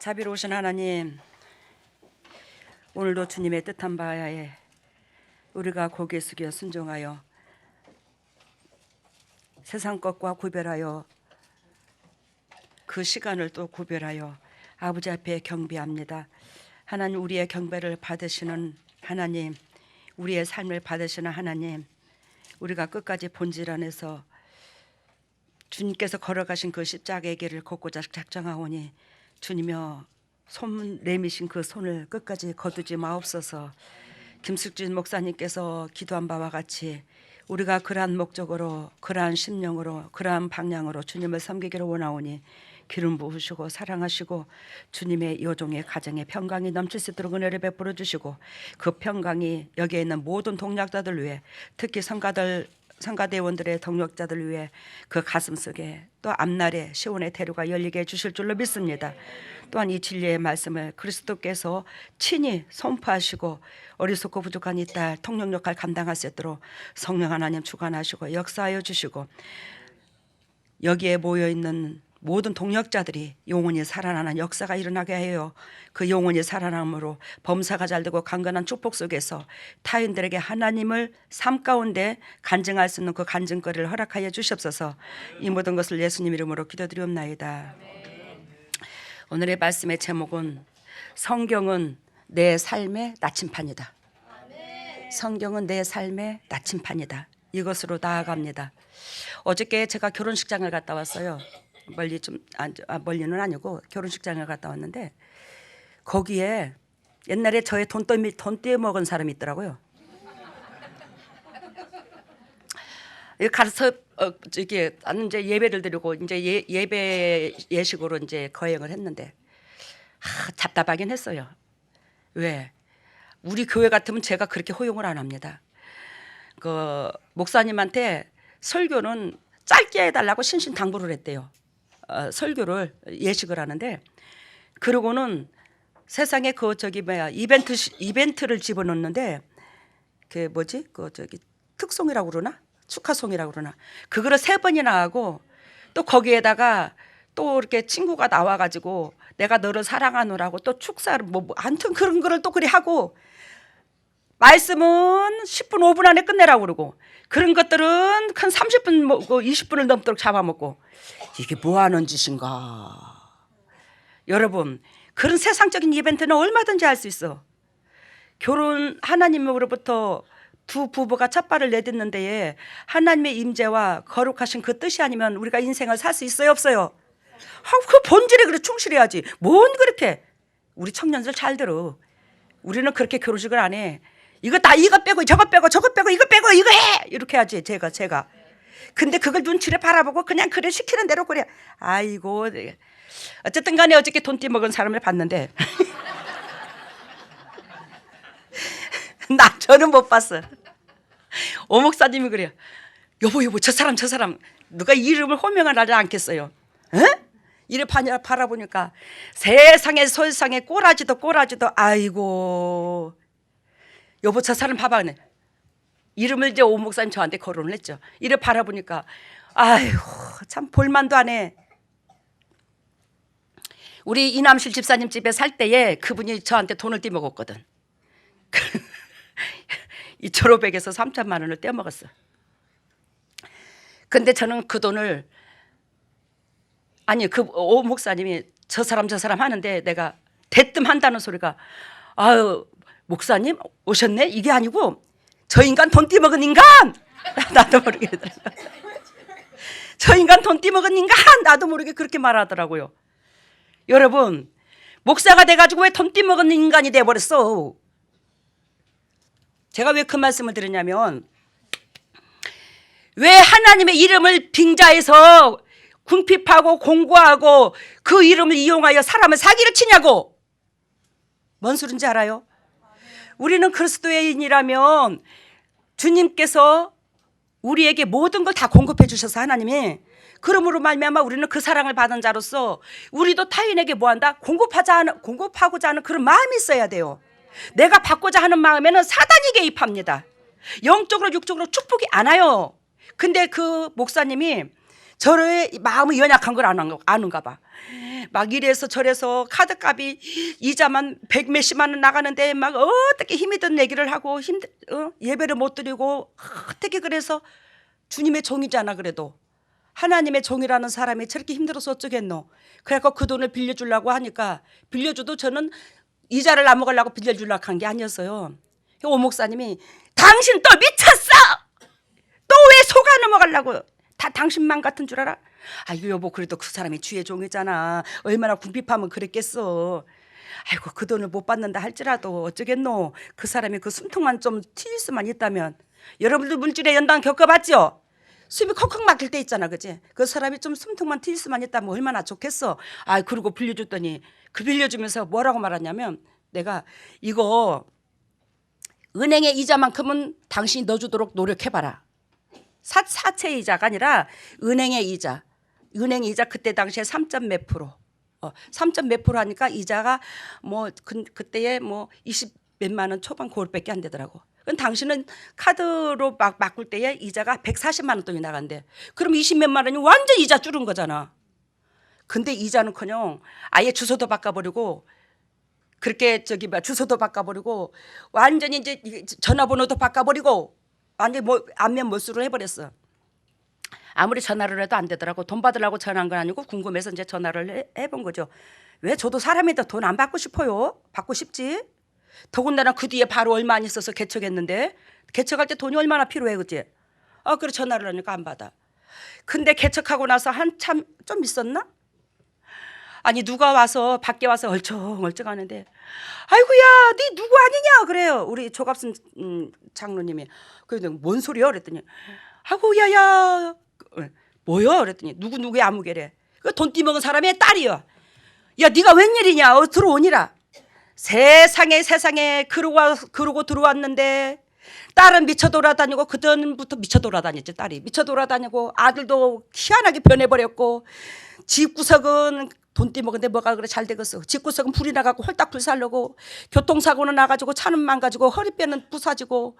자비로우신 하나님, 오늘도 주님의 뜻한 바에 우리가 고개 숙여 순종하여 세상 것과 구별하여 그 시간을 또 구별하여 아버지 앞에 경배합니다. 하나님, 우리의 경배를 받으시는 하나님, 우리의 삶을 받으시는 하나님, 우리가 끝까지 본질 안에서 주님께서 걸어가신 그 십자가의 길을 걷고자 작정하오니 주님여 손 내미신 그 손을 끝까지 거두지 마옵소서. 김숙진 목사님께서 기도한 바와 같이 우리가 그러한 목적으로, 그러한 심령으로, 그러한 방향으로 주님을 섬기기를 원하오니 기름 부으시고 사랑하시고 주님의 여종의 가정에 평강이 넘칠 수 있도록 은혜를 베풀어 주시고 그 평강이 여기에 있는 모든 동역자들 위해, 특히 성가대원들의 동역자들 위해 그 가슴 속에 또 앞날에 시온의 대로가 열리게 해주실 줄로 믿습니다. 또한 이 진리의 말씀을 그리스도께서 친히 선포하시고 어리석고 부족한 이 딸 통역 역할 감당할 수 있도록 성령 하나님 주관하시고 역사하여 주시고 여기에 모여있는 모든 동역자들이 영원히 살아나는 역사가 일어나게 해요. 그 영원히 살아남으로 범사가 잘되고 강건한 축복 속에서 타인들에게 하나님을 삶 가운데 간증할 수 있는 그 간증거리를 허락하여 주시옵소서. 이 모든 것을 예수님 이름으로 기도드리옵나이다. 오늘의 말씀의 제목은 성경은 내 삶의 나침판이다. 성경은 내 삶의 나침판이다. 이것으로 나아갑니다. 어저께 제가 결혼식장을 갔다 왔어요. 멀리는 아니고 결혼식장을 갔다 왔는데 거기에 옛날에 저의 돈 떼먹은 사람이 있더라고요. 가서 이게 이제 예배를 드리고 이제 예배 예식으로 이제 거행을 했는데 답답하긴 했어요. 왜? 우리 교회 같으면 제가 그렇게 허용을 안 합니다. 그 목사님한테 설교는 짧게 해달라고 신신당부를 했대요. 설교를 예식을 하는데 그러고는 세상에 그 이벤트를 집어넣는데 그 뭐지 그 특송이라고 그러나 축하송이라고 그러나 그거를 3번이나 하고 또 거기에다가 또 이렇게 친구가 나와가지고 내가 너를 사랑하노라고 또 축사를 아무튼 그런 거를 또 그리 하고 말씀은 10분 5분 안에 끝내라고 그러고 그런 것들은 한 30분 먹고 20분을 넘도록 잡아먹고 이게 뭐 하는 짓인가. 여러분, 그런 세상적인 이벤트는 얼마든지 할 수 있어. 결혼 하나님으로부터 두 부부가 첫발을 내딛는 데에 하나님의 임재와 거룩하신 그 뜻이 아니면 우리가 인생을 살 수 있어요 없어요? 그 본질에 그래 충실해야지. 뭔 그렇게. 우리 청년들 잘 들어. 우리는 그렇게 결혼식을 안 해. 이거 빼고 저거 빼고 이거 빼고 이거 해 이렇게 하지. 제가 근데 그걸 눈치를 바라보고 그냥 그래 시키는 대로 그래. 아이고. 어쨌든 간에 어저께 돈 떼먹은 사람을 봤는데 저는 못 봤어. 오 목사님이 그래요. 여보 저 사람 누가 이름을 호명을 하지 않겠어요. 에? 이를 바라보니까 세상에 꼬라지도 아이고. 여보 저 사람 봐봐. 이름을 이제 오 목사님 저한테 거론을 했죠. 이를 바라보니까 아이고 참 볼만도 안 해. 우리 이남실 집사님 집에 살 때에 그분이 저한테 돈을 떼먹었거든. 2,500에서 3,000만 원을 떼먹었어. 근데 저는 그 돈을 그 오 목사님이 저 사람 하는데 내가 대뜸 한다는 소리가 아유 목사님 오셨네? 이게 아니고 저 인간 돈 떼먹은 인간! 나도 모르게 저 인간 돈 떼먹은 인간! 나도 모르게 그렇게 말하더라고요. 여러분 목사가 돼가지고 왜 돈 떼먹은 인간이 돼버렸어? 제가 왜 그 말씀을 드리냐면 왜 하나님의 이름을 빙자해서 궁핍하고 공고하고 그 이름을 이용하여 사람을 사기를 치냐고. 뭔 소린지 알아요? 우리는 그리스도인이라면 주님께서 우리에게 모든 걸 다 공급해 주셔서 하나님이 그러므로 말미암아 우리는 그 사랑을 받은 자로서 우리도 타인에게 뭐한다? 공급하고자 하는 그런 마음이 있어야 돼요. 내가 받고자 하는 마음에는 사단이 개입합니다. 영적으로 육적으로 축복이 안 와요. 근데 그 목사님이 저의 마음이 연약한 걸 아는가 봐. 막 이래서 저래서 카드값이 이자만 100 몇십만 원 나가는데 막 어떻게 힘이 든 얘기를 하고 예배를 못 드리고 어떻게 그래서 주님의 종이잖아. 그래도 하나님의 종이라는 사람이 저렇게 힘들어서 어쩌겠노. 그래갖고 그 돈을 빌려주려고 하니까 빌려줘도 저는 이자를 안 먹으려고 빌려주려고 한 게 아니었어요. 오 목사님이 당신 또 미쳤어. 또 왜 속아 넘어가려고. 다 당신만 같은 줄 알아? 아이고 여보 그래도 그 사람이 주의 종이잖아. 얼마나 궁핍하면 그랬겠어. 아이고 그 돈을 못 받는다 할지라도 어쩌겠노. 그 사람이 그 숨통만 좀 튑 수만 있다면. 여러분들 물질의 연단 겪어봤죠? 숨이 컥컥 막힐 때 있잖아. 그치? 그 사람이 좀 숨통만 튑 수만 있다면 얼마나 좋겠어. 아 그리고 빌려줬더니 그 빌려주면서 뭐라고 말하냐면 내가 이거 은행의 이자만큼은 당신이 넣어주도록 노력해봐라. 사채 이자가 아니라 은행의 이자. 은행 이자 그때 당시에 3점 몇 프로. 3점 몇 프로 하니까 이자가 뭐 그때에 뭐 20 몇만 원 초반 그걸밖에 안 되더라고. 그럼 당신은 카드로 막 바꿀 때에 이자가 140만 원 돈이 나간대. 그럼 20 몇만 원이 완전 이자 줄은 거잖아. 근데 이자는커녕 아예 주소도 바꿔버리고 그렇게 주소도 바꿔버리고 완전히 이제 전화번호도 바꿔버리고 완전히 뭐 안면 몰수를 해버렸어. 아무리 전화를 해도 안 되더라고. 돈 받으려고 전화한 건 아니고 궁금해서 이제 전화를 해본 거죠. 왜 저도 사람인데 돈 안 받고 싶어요? 받고 싶지. 더군다나 그 뒤에 바로 얼마 안 있어서 개척했는데 개척할 때 돈이 얼마나 필요해 그치? 그래 전화를 하니까 안 받아. 근데 개척하고 나서 한참 좀 있었나? 아니 누가 와서 밖에 와서 얼쩡얼쩡 하는데 아이고야 네 누구 아니냐 그래요. 우리 조갑순 장로님이. 그래서 뭔 소리야 그랬더니 아이고 야야 뭐야 그랬더니 누구의 아무개래. 그 돈 띠먹은 사람의 딸이요. 야 네가 웬일이냐 들어오니라. 세상에 그러고 들어왔는데 딸은 미쳐 돌아다니고 그전부터 미쳐 돌아다녔지. 딸이 미쳐 돌아다니고 아들도 희한하게 변해버렸고 집구석은 돈 띠먹은데 뭐가 그래 잘 되겠어. 집구석은 불이 나가고 홀딱 불살르고 교통사고는 나가지고 차는 망가지고 허리뼈는 부사지고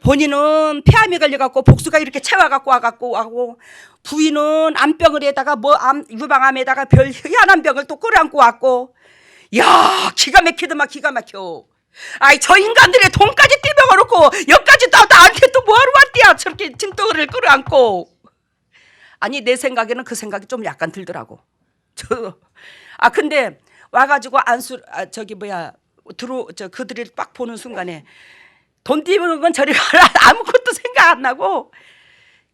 본인은 폐암이 걸려갖고 복수가 이렇게 채워갖고 와갖고 하고 부인은 암병을 해다가 유방암에다가 별 희한한 병을 또 끌어안고 왔고 야 기가 막히더만 기가 막혀. 아이 저 인간들의 돈까지 띠먹어놓고 여기까지 나한테 또 뭐하러 왔디야. 저렇게 짐덩어리를 끌어안고. 아니 내 생각에는 그 생각이 좀 약간 들더라고. 근데 와가지고 그들이 빡 보는 순간에 돈 띠먹은 건 저리 가라. 아무것도 생각 안 나고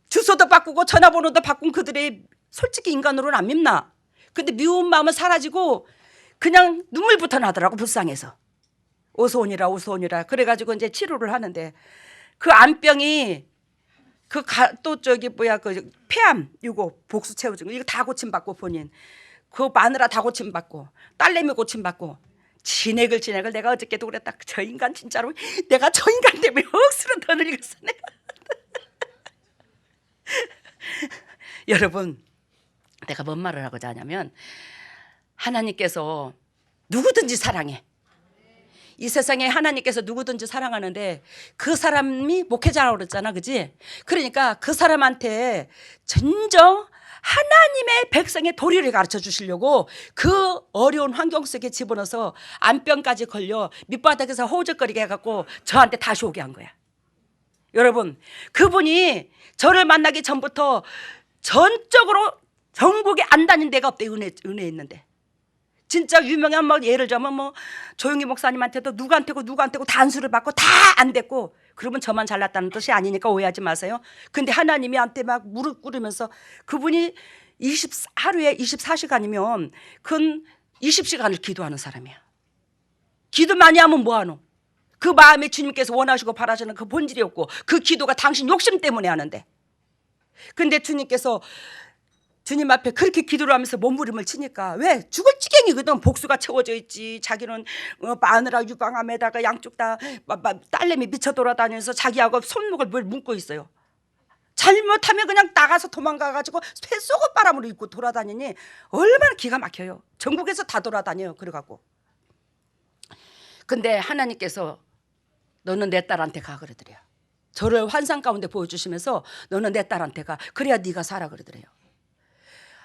주소도 바꾸고 전화번호도 바꾼 그들이 솔직히 인간으로는 안 밉나. 근데 미운 마음은 사라지고 그냥 눈물부터 나더라고. 불쌍해서 어서 오니라 그래가지고 이제 치료를 하는데 그 암병이 그 폐암 이거 복수 채워준 거 이거 다 고침받고 본인 그 마누라 다 고침받고 딸내미 고침받고 진액을 내가 어저께도 그랬다. 저 인간 진짜로 내가 저 인간 때문에 억수로 더 늙었어 내가. 여러분 내가 뭔 말을 하고자 하냐면 하나님께서 누구든지 사랑해. 이 세상에 하나님께서 누구든지 사랑하는데 그 사람이 목회자라고 그랬잖아. 그지? 그러니까 그 사람한테 진정 하나님의 백성의 도리를 가르쳐 주시려고 그 어려운 환경 속에 집어넣어서 암병까지 걸려 밑바닥에서 허우적거리게 해갖고 저한테 다시 오게 한 거야. 여러분 그분이 저를 만나기 전부터 전적으로 전국에 안 다닌 데가 없대. 은혜 있는데 진짜 유명한 예를 들면 조용희 목사님한테도 누구한테고 단수를 받고 다 안 됐고 그러면 저만 잘났다는 뜻이 아니니까 오해하지 마세요. 근데 하나님이한테 막 무릎 꿇으면서 그분이 하루에 24시간이면 근 20시간을 기도하는 사람이야. 기도 많이 하면 뭐하노? 그 마음에 주님께서 원하시고 바라시는 그 본질이 없고 그 기도가 당신 욕심 때문에 하는데 근데 주님 앞에 그렇게 기도를 하면서 몸부림을 치니까 왜 죽을 지경이거든. 복수가 채워져 있지. 자기는 마누라 유방암에다가 양쪽 다 딸내미 미쳐 돌아다니면서 자기하고 손목을 묶고 있어요. 잘못하면 그냥 나가서 도망가가지고 새 쏘고 바람으로 입고 돌아다니니 얼마나 기가 막혀요. 전국에서 다 돌아다녀요. 그래갖고 근데 하나님께서 너는 내 딸한테 가 그러더래요. 저를 환상 가운데 보여주시면서 너는 내 딸한테 가. 그래야 네가 살아 그러더래요.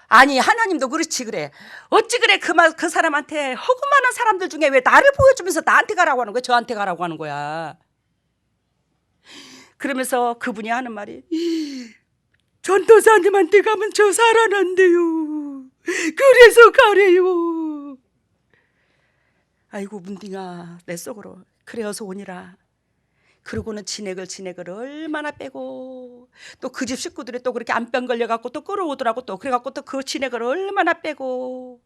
아니 하나님도 그렇지 그래. 어찌 그래 그 사람한테 허구만한 사람들 중에 왜 나를 보여주면서 나한테 가라고 하는 거야? 저한테 가라고 하는 거야. 그러면서 그분이 하는 말이 전도사님한테 가면 저 살아난대요. 그래서 가래요. 아이고 문딩아 내 속으로 그래 어서 오니라. 그러고는 진액을 얼마나 빼고 또 그 집 식구들이 또 그렇게 안병 걸려갖고 또 끌어오더라고. 또 그래갖고 또 그 진액을 얼마나 빼고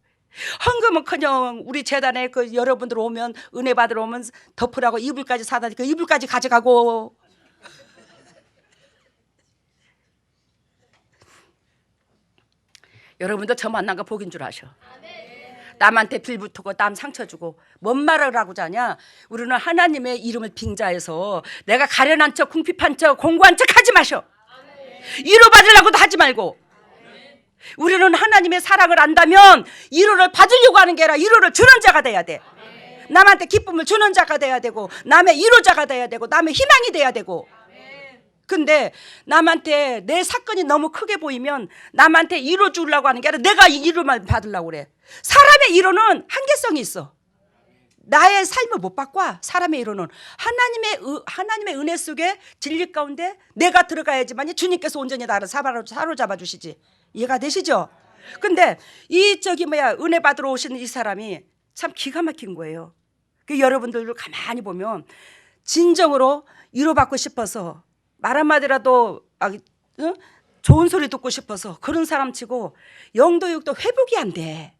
헌금은커녕 우리 재단에 그 여러분들 오면 은혜 받으러 오면 덮으라고 이불까지 사다 그 이불까지 가져가고 여러분도 저 만난 거 복인 줄 아셔. 남한테 빌붙고 남 상처 주고 뭔 말을 하고 자냐. 우리는 하나님의 이름을 빙자해서 내가 가련한 척 궁핍한 척 공고한 척 하지 마셔. 위로받으려고도 하지 말고. 우리는 하나님의 사랑을 안다면 위로를 받으려고 하는 게 아니라 위로를 주는 자가 돼야 돼. 남한테 기쁨을 주는 자가 돼야 되고 남의 위로자가 돼야 되고 남의 희망이 돼야 되고. 근데 남한테 내 사건이 너무 크게 보이면 남한테 위로 주려고 하는 게 아니라 내가 위로만 받으려고 그래. 사람의 위로는 한계성이 있어. 나의 삶을 못 바꿔. 사람의 위로는 하나님의 은혜 속에 진리 가운데 내가 들어가야지만 주님께서 온전히 나를 사로잡아 주시지. 이해가 되시죠? 근데 은혜 받으러 오시는 이 사람이 참 기가 막힌 거예요. 여러분들도 가만히 보면 진정으로 위로받고 싶어서 말 한마디라도 좋은 소리 듣고 싶어서 그런 사람 치고 영도육도 회복이 안 돼.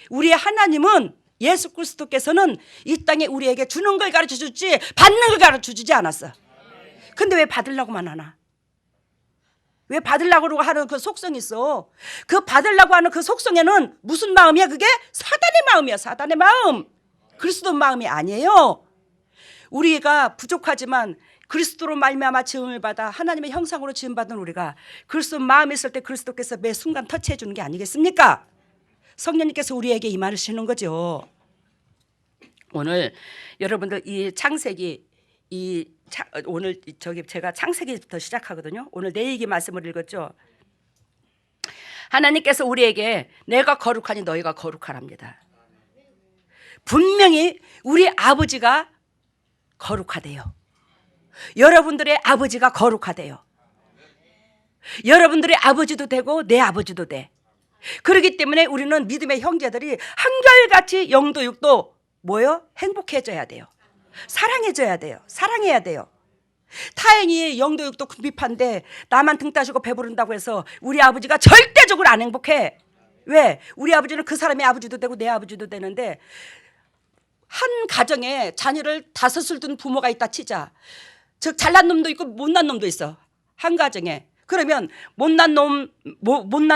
우리의 하나님은 예수 그리스도께서는 이 땅에 우리에게 주는 걸 가르쳐주지 받는 걸 가르쳐주지 않았어. 근데 왜 받으려고만 하나? 왜 받으려고 하는 그 속성이 있어. 그 받으려고 하는 그 속성에는 무슨 마음이야? 그게 사단의 마음이야. 사단의 마음. 그리스도 마음이 아니에요. 우리가 부족하지만 그리스도로 말미암아 지음을 받아 하나님의 형상으로 지음받은 우리가 그리스도 마음에 있을 때 그리스도께서 매 순간 터치해 주는 게 아니겠습니까? 성령님께서 우리에게 임하시는 거죠. 오늘 여러분들 이 창세기 오늘 제가 창세기부터 시작하거든요. 오늘 내 얘기 말씀을 읽었죠. 하나님께서 우리에게 내가 거룩하니 너희가 거룩하랍니다. 분명히 우리 아버지가 거룩하대요. 여러분들의 아버지가 거룩하대요. 여러분들의 아버지도 되고 내 아버지도 돼. 그렇기 때문에 우리는 믿음의 형제들이 한결같이 영도 육도 뭐요? 행복해져야 돼요. 사랑해져야 돼요. 사랑해야 돼요. 타인이 영도 육도 궁핍한데 나만 등 따시고 배부른다고 해서 우리 아버지가 절대적으로 안 행복해. 왜? 우리 아버지는 그 사람의 아버지도 되고 내 아버지도 되는데 한 가정에 자녀를 5을 둔 부모가 있다 치자. 즉 잘난 놈도 있고 못난 놈도 있어. 한 가정에. 그러면 못난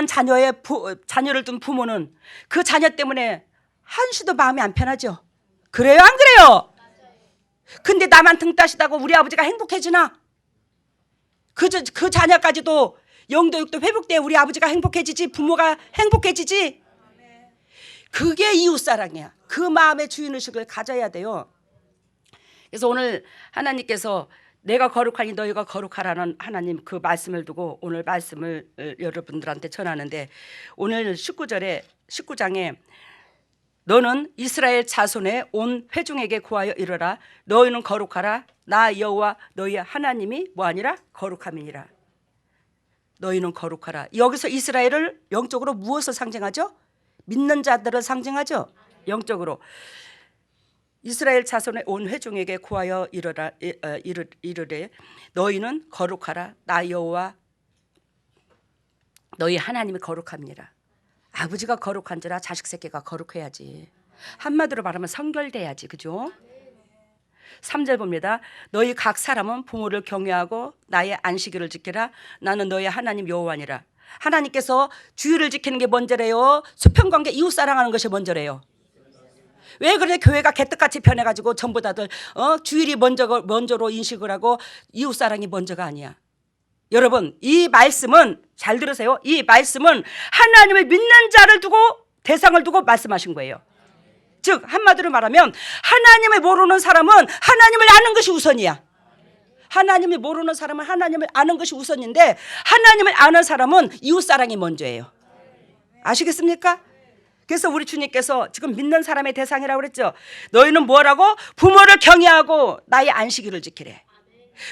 자녀를 둔 부모는 그 자녀 때문에 한시도 마음이 안 편하죠. 그래요 안 그래요? 근데 나만 등 따시다고 우리 아버지가 행복해지나? 그 자녀까지도 영도육도 회복돼 우리 아버지가 행복해지지 부모가 행복해지지. 그게 이웃사랑이야. 그 마음의 주인의식을 가져야 돼요. 그래서 오늘 하나님께서 내가 거룩하니 너희가 거룩하라는 하나님 그 말씀을 두고 오늘 말씀을 여러분들한테 전하는데 오늘 19장에 너는 이스라엘 자손의 온 회중에게 구하여 이르라. 너희는 거룩하라. 나 여호와 너희 하나님이 뭐하니라? 거룩함이니라. 너희는 거룩하라. 여기서 이스라엘을 영적으로 무엇을 상징하죠? 믿는 자들을 상징하죠. 영적으로 이스라엘 자손의 온 회중에게 구하여 이르래 너희는 거룩하라. 나 여호와 너희 하나님이 거룩함이니라. 아버지가 거룩한지라 자식 새끼가 거룩해야지. 한마디로 말하면 성결돼야지. 그죠? 3절 봅니다. 너희 각 사람은 부모를 경외하고 나의 안식일을 지키라. 나는 너희 하나님 여호와니라. 하나님께서 주일을 지키는 게 먼저래요? 수평관계 이웃 사랑하는 것이 먼저래요? 왜 그래? 교회가 개떡같이 변해가지고 전부 다들 주일이 먼저로 인식을 하고 이웃 사랑이 먼저가 아니야. 여러분 이 말씀은 잘 들으세요. 이 말씀은 하나님을 믿는 자를 두고 대상을 두고 말씀하신 거예요. 즉 한마디로 말하면 하나님을 모르는 사람은 하나님을 아는 것이 우선이야. 하나님을 모르는 사람은 하나님을 아는 것이 우선인데 하나님을 아는 사람은 이웃사랑이 먼저예요. 아시겠습니까? 그래서 우리 주님께서 지금 믿는 사람의 대상이라고 그랬죠. 너희는 뭐라고? 부모를 경외하고 나의 안식일을 지키래.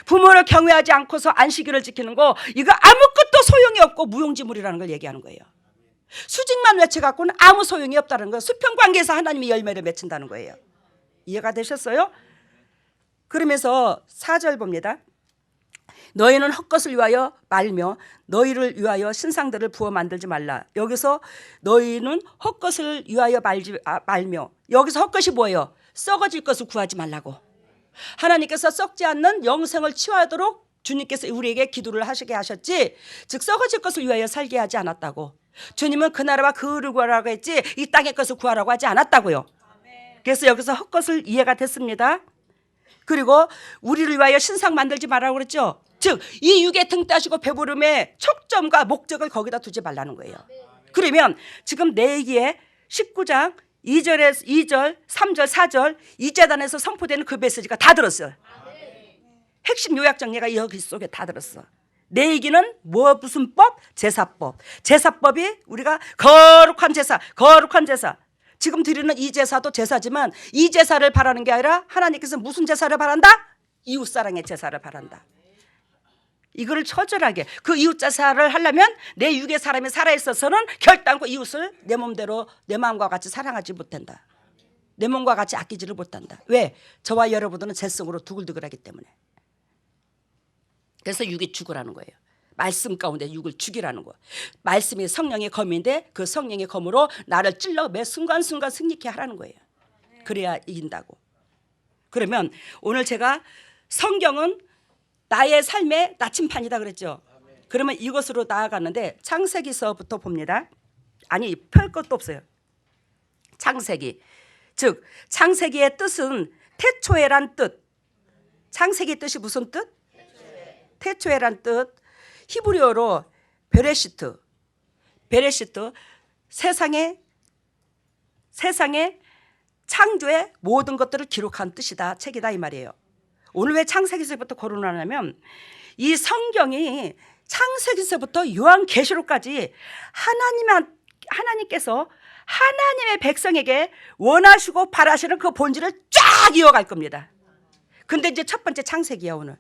부모를 경외하지 않고서 안식일을 지키는 거, 이거 아무것도 소용이 없고 무용지물이라는 걸 얘기하는 거예요. 수직만 외쳐갖고는 아무 소용이 없다는 거예요. 수평관계에서 하나님이 열매를 맺힌다는 거예요. 이해가 되셨어요? 그러면서 4절 봅니다. 너희는 헛것을 위하여 말며 너희를 위하여 신상들을 부어 만들지 말라. 여기서 너희는 헛것을 위하여 말며, 여기서 헛것이 뭐예요? 썩어질 것을 구하지 말라고. 하나님께서 썩지 않는 영생을 취하도록 주님께서 우리에게 기도를 하시게 하셨지, 즉 썩어질 것을 위하여 살게 하지 않았다고. 주님은 그 나라와 그 의를 구하라고 했지 이 땅의 것을 구하라고 하지 않았다고요. 그래서 여기서 헛것을 이해가 됐습니다. 그리고 우리를 위하여 신상 만들지 말라고 그랬죠. 즉 이 육의 등 따시고 배부름의 촉점과 목적을 거기다 두지 말라는 거예요. 그러면 지금 레위기의 19장 2절, 3절, 4절 이 제단에서 선포되는 그 메시지가 다 들었어요. 핵심 요약 정리가 여기 속에 다 들었어. 레위기는 무슨 법? 제사법. 제사법이 우리가 거룩한 제사, 거룩한 제사. 지금 드리는 이 제사도 제사지만 이 제사를 바라는 게 아니라 하나님께서 무슨 제사를 바란다? 이웃사랑의 제사를 바란다. 이거를 처절하게, 그 이웃 제사를 하려면 내 육의 사람이 살아있어서는 결단코 이웃을 내 몸대로 내 마음과 같이 사랑하지 못한다. 내 몸과 같이 아끼지를 못한다. 왜? 저와 여러분들은 죄성으로 두글두글하기 때문에. 그래서 육이 죽으라는 거예요. 말씀 가운데 육을 죽이라는 거예요. 말씀이 성령의 검인데 그 성령의 검으로 나를 찔러 매 순간순간 승리케 하라는 거예요. 그래야 이긴다고. 그러면 오늘 제가 성경은 나의 삶의 나침판이다 그랬죠. 그러면 이것으로 나아가는데 창세기서부터 봅니다. 아니 펼 것도 없어요. 창세기. 즉 창세기의 뜻은 태초에란 뜻. 창세기 뜻이 무슨 뜻? 태초에란 뜻. 히브리어로 베레시트. 베레시트. 세상의 창조의 모든 것들을 기록한 뜻이다. 책이다 이 말이에요. 오늘 왜 창세기서부터 거론하냐면 이 성경이 창세기서부터 요한계시록까지 하나님께서 하나님의 백성에게 원하시고 바라시는 그 본질을 쫙 이어갈 겁니다. 근데 이제 첫 번째 창세기야 오늘.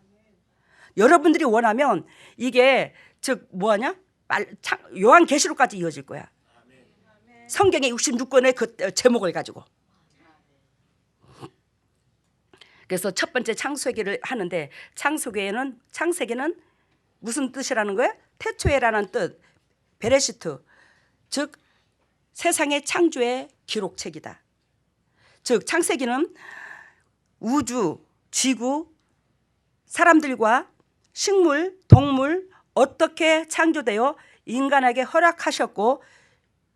여러분들이 원하면 이게 즉 뭐하냐? 요한계시록까지 이어질 거야. 성경의 66권의 그 제목을 가지고. 그래서 첫 번째 창세기를 하는데 창세기는 무슨 뜻이라는 거예요? 태초에라는 뜻, 베레시트, 즉 세상의 창조의 기록책이다. 즉 창세기는 우주, 지구, 사람들과 식물, 동물 어떻게 창조되어 인간에게 허락하셨고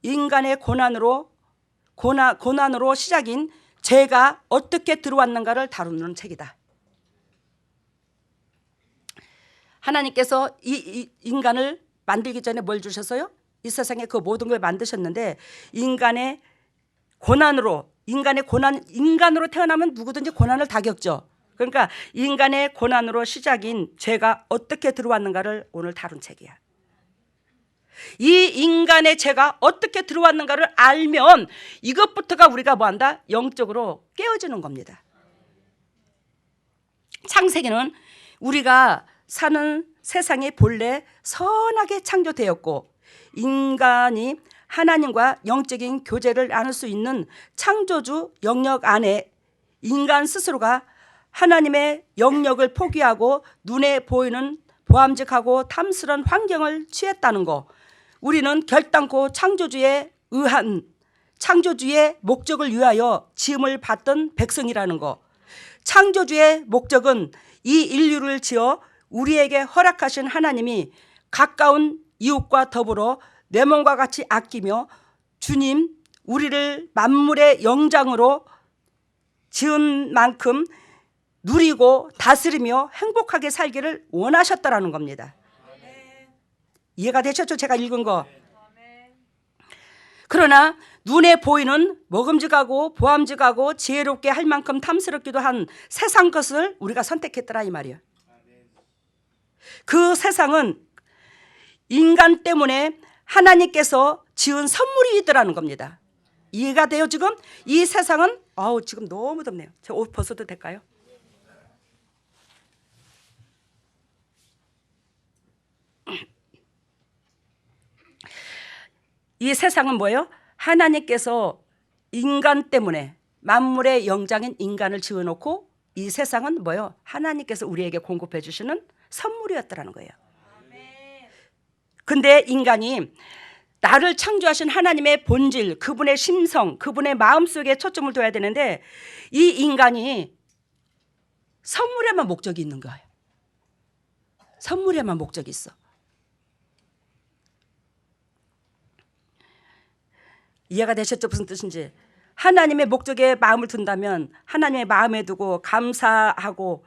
인간의 고난으로 시작인 죄가 어떻게 들어왔는가를 다루는 책이다. 하나님께서 이 인간을 만들기 전에 뭘 주셨어요? 이 세상에 그 모든 걸 만드셨는데 인간의 고난으로 태어나면 누구든지 고난을 다 겪죠. 그러니까 인간의 고난으로 시작인 죄가 어떻게 들어왔는가를 오늘 다룬 책이야. 이 인간의 죄가 어떻게 들어왔는가를 알면 이것부터가 우리가 뭐한다? 영적으로 깨어지는 겁니다. 창세기는 우리가 사는 세상이 본래 선하게 창조되었고 인간이 하나님과 영적인 교제를 나눌 수 있는 창조주 영역 안에 인간 스스로가 하나님의 영역을 포기하고 눈에 보이는 보암직하고 탐스러운 환경을 취했다는 거. 우리는 결단코 창조주의 목적을 위하여 지음을 받던 백성이라는 거. 창조주의 목적은 이 인류를 지어 우리에게 허락하신 하나님이 가까운 이웃과 더불어 내 몸과 같이 아끼며 주님 우리를 만물의 영장으로 지은 만큼 누리고 다스리며 행복하게 살기를 원하셨다라는 겁니다. 이해가 되셨죠? 제가 읽은 거. 그러나 눈에 보이는 먹음직하고 보암직하고 지혜롭게 할 만큼 탐스럽기도 한 세상 것을 우리가 선택했더라 이 말이야. 그 세상은 인간 때문에 하나님께서 지은 선물이더라는 겁니다. 이해가 돼요 지금? 이 세상은 지금 너무 덥네요. 저 옷 벗어도 될까요? 이 세상은 뭐예요? 하나님께서 인간 때문에 만물의 영장인 인간을 지어놓고 이 세상은 뭐예요? 하나님께서 우리에게 공급해 주시는 선물이었더라는 거예요. 근데 인간이 나를 창조하신 하나님의 본질, 그분의 심성, 그분의 마음속에 초점을 둬야 되는데 이 인간이 선물에만 목적이 있는 거예요. 선물에만 목적이 있어. 이해가 되셨죠? 무슨 뜻인지. 하나님의 목적에 마음을 둔다면 하나님의 마음에 두고 감사하고